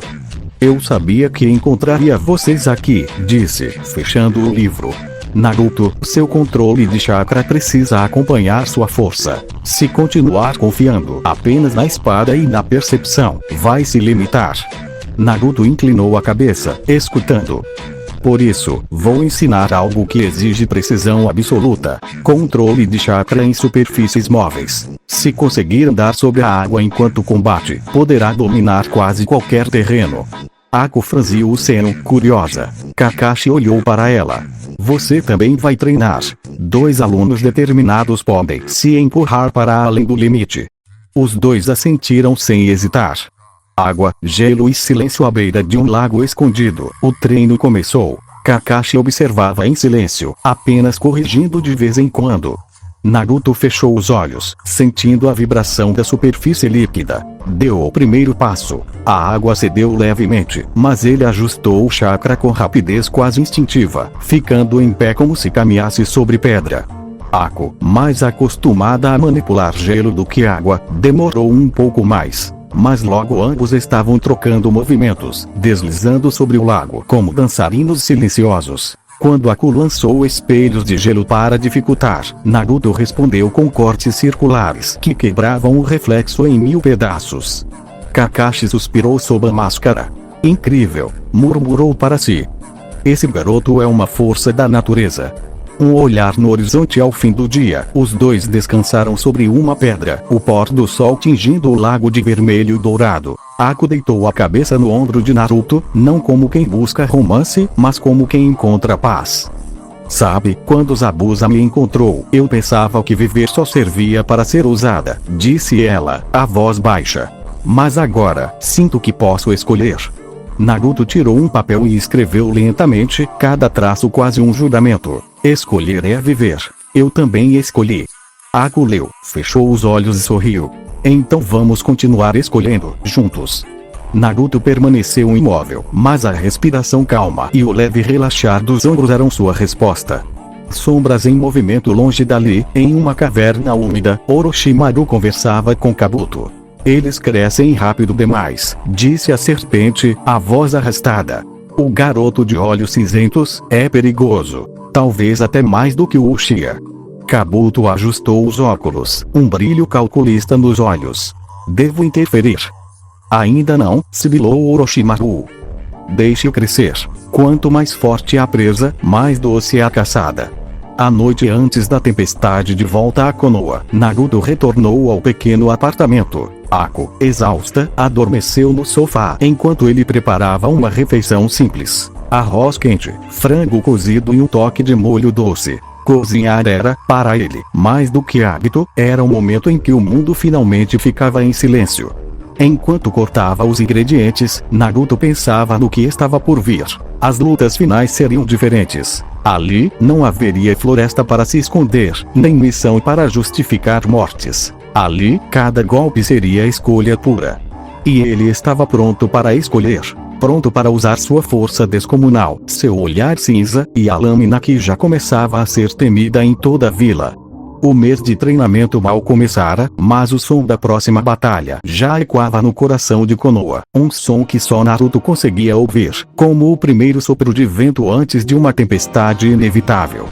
"Eu sabia que encontraria vocês aqui", disse, fechando o livro. "Naruto, seu controle de chakra precisa acompanhar sua força. Se continuar confiando apenas na espada e na percepção, vai se limitar." Naruto inclinou a cabeça, escutando. "Por isso, vou ensinar algo que exige precisão absoluta. Controle de chakra em superfícies móveis. Se conseguir andar sobre a água enquanto combate, poderá dominar quase qualquer terreno." Ako franziu o seno, curiosa. Kakashi olhou para ela. "Você também vai treinar. 2 alunos determinados podem se empurrar para além do limite." Os dois assentiram sem hesitar. Água, gelo e silêncio à beira de um lago escondido. O treino começou. Kakashi observava em silêncio, apenas corrigindo de vez em quando. Naruto fechou os olhos, sentindo a vibração da superfície líquida. Deu o primeiro passo. A água cedeu levemente, mas ele ajustou o chakra com rapidez quase instintiva, ficando em pé como se caminhasse sobre pedra. Ako, mais acostumada a manipular gelo do que água, demorou um pouco mais. Mas logo ambos estavam trocando movimentos, deslizando sobre o lago como dançarinos silenciosos. Quando Aku lançou espelhos de gelo para dificultar, Naruto respondeu com cortes circulares que quebravam o reflexo em 1000 pedaços. Kakashi suspirou sob a máscara. "Incrível", murmurou para si. "Esse garoto é uma força da natureza." Um olhar no horizonte ao fim do dia. Os dois descansaram sobre uma pedra, o pôr do sol tingindo o lago de vermelho dourado. Ako deitou a cabeça no ombro de Naruto, não como quem busca romance, mas como quem encontra paz. "Sabe, quando Zabuza me encontrou, eu pensava que viver só servia para ser usada", disse ela, a voz baixa. "Mas agora, sinto que posso escolher." Naruto tirou um papel e escreveu lentamente, cada traço quase um juramento. Escolher é viver. Eu também escolhi. Aku leu, fechou os olhos e sorriu. Então vamos continuar escolhendo, juntos. Naruto permaneceu imóvel, mas a respiração calma e o leve relaxar dos ombros eram sua resposta. Sombras em movimento longe dali, em uma caverna úmida, Orochimaru conversava com Kabuto. Eles crescem rápido demais, disse a serpente, a voz arrastada. O garoto de olhos cinzentos é perigoso. Talvez até mais do que o Uchiha. Kabuto ajustou os óculos, um brilho calculista nos olhos. Devo interferir? Ainda não, sibilou Orochimaru. Deixe-o crescer. Quanto mais forte a presa, mais doce a caçada. À noite antes da tempestade de volta a Konoha, Naruto retornou ao pequeno apartamento. Ako, exausta, adormeceu no sofá enquanto ele preparava uma refeição simples. Arroz quente, frango cozido e um toque de molho doce. Cozinhar era, para ele, mais do que hábito, era o momento em que o mundo finalmente ficava em silêncio. Enquanto cortava os ingredientes, Naruto pensava no que estava por vir. As lutas finais seriam diferentes. Ali, não haveria floresta para se esconder, nem missão para justificar mortes. Ali, cada golpe seria escolha pura. E ele estava pronto para escolher. Pronto para usar sua força descomunal, seu olhar cinza, e a lâmina que já começava a ser temida em toda a vila. O mês de treinamento mal começara, mas o som da próxima batalha já ecoava no coração de Konoha, um som que só Naruto conseguia ouvir, como o primeiro sopro de vento antes de uma tempestade inevitável.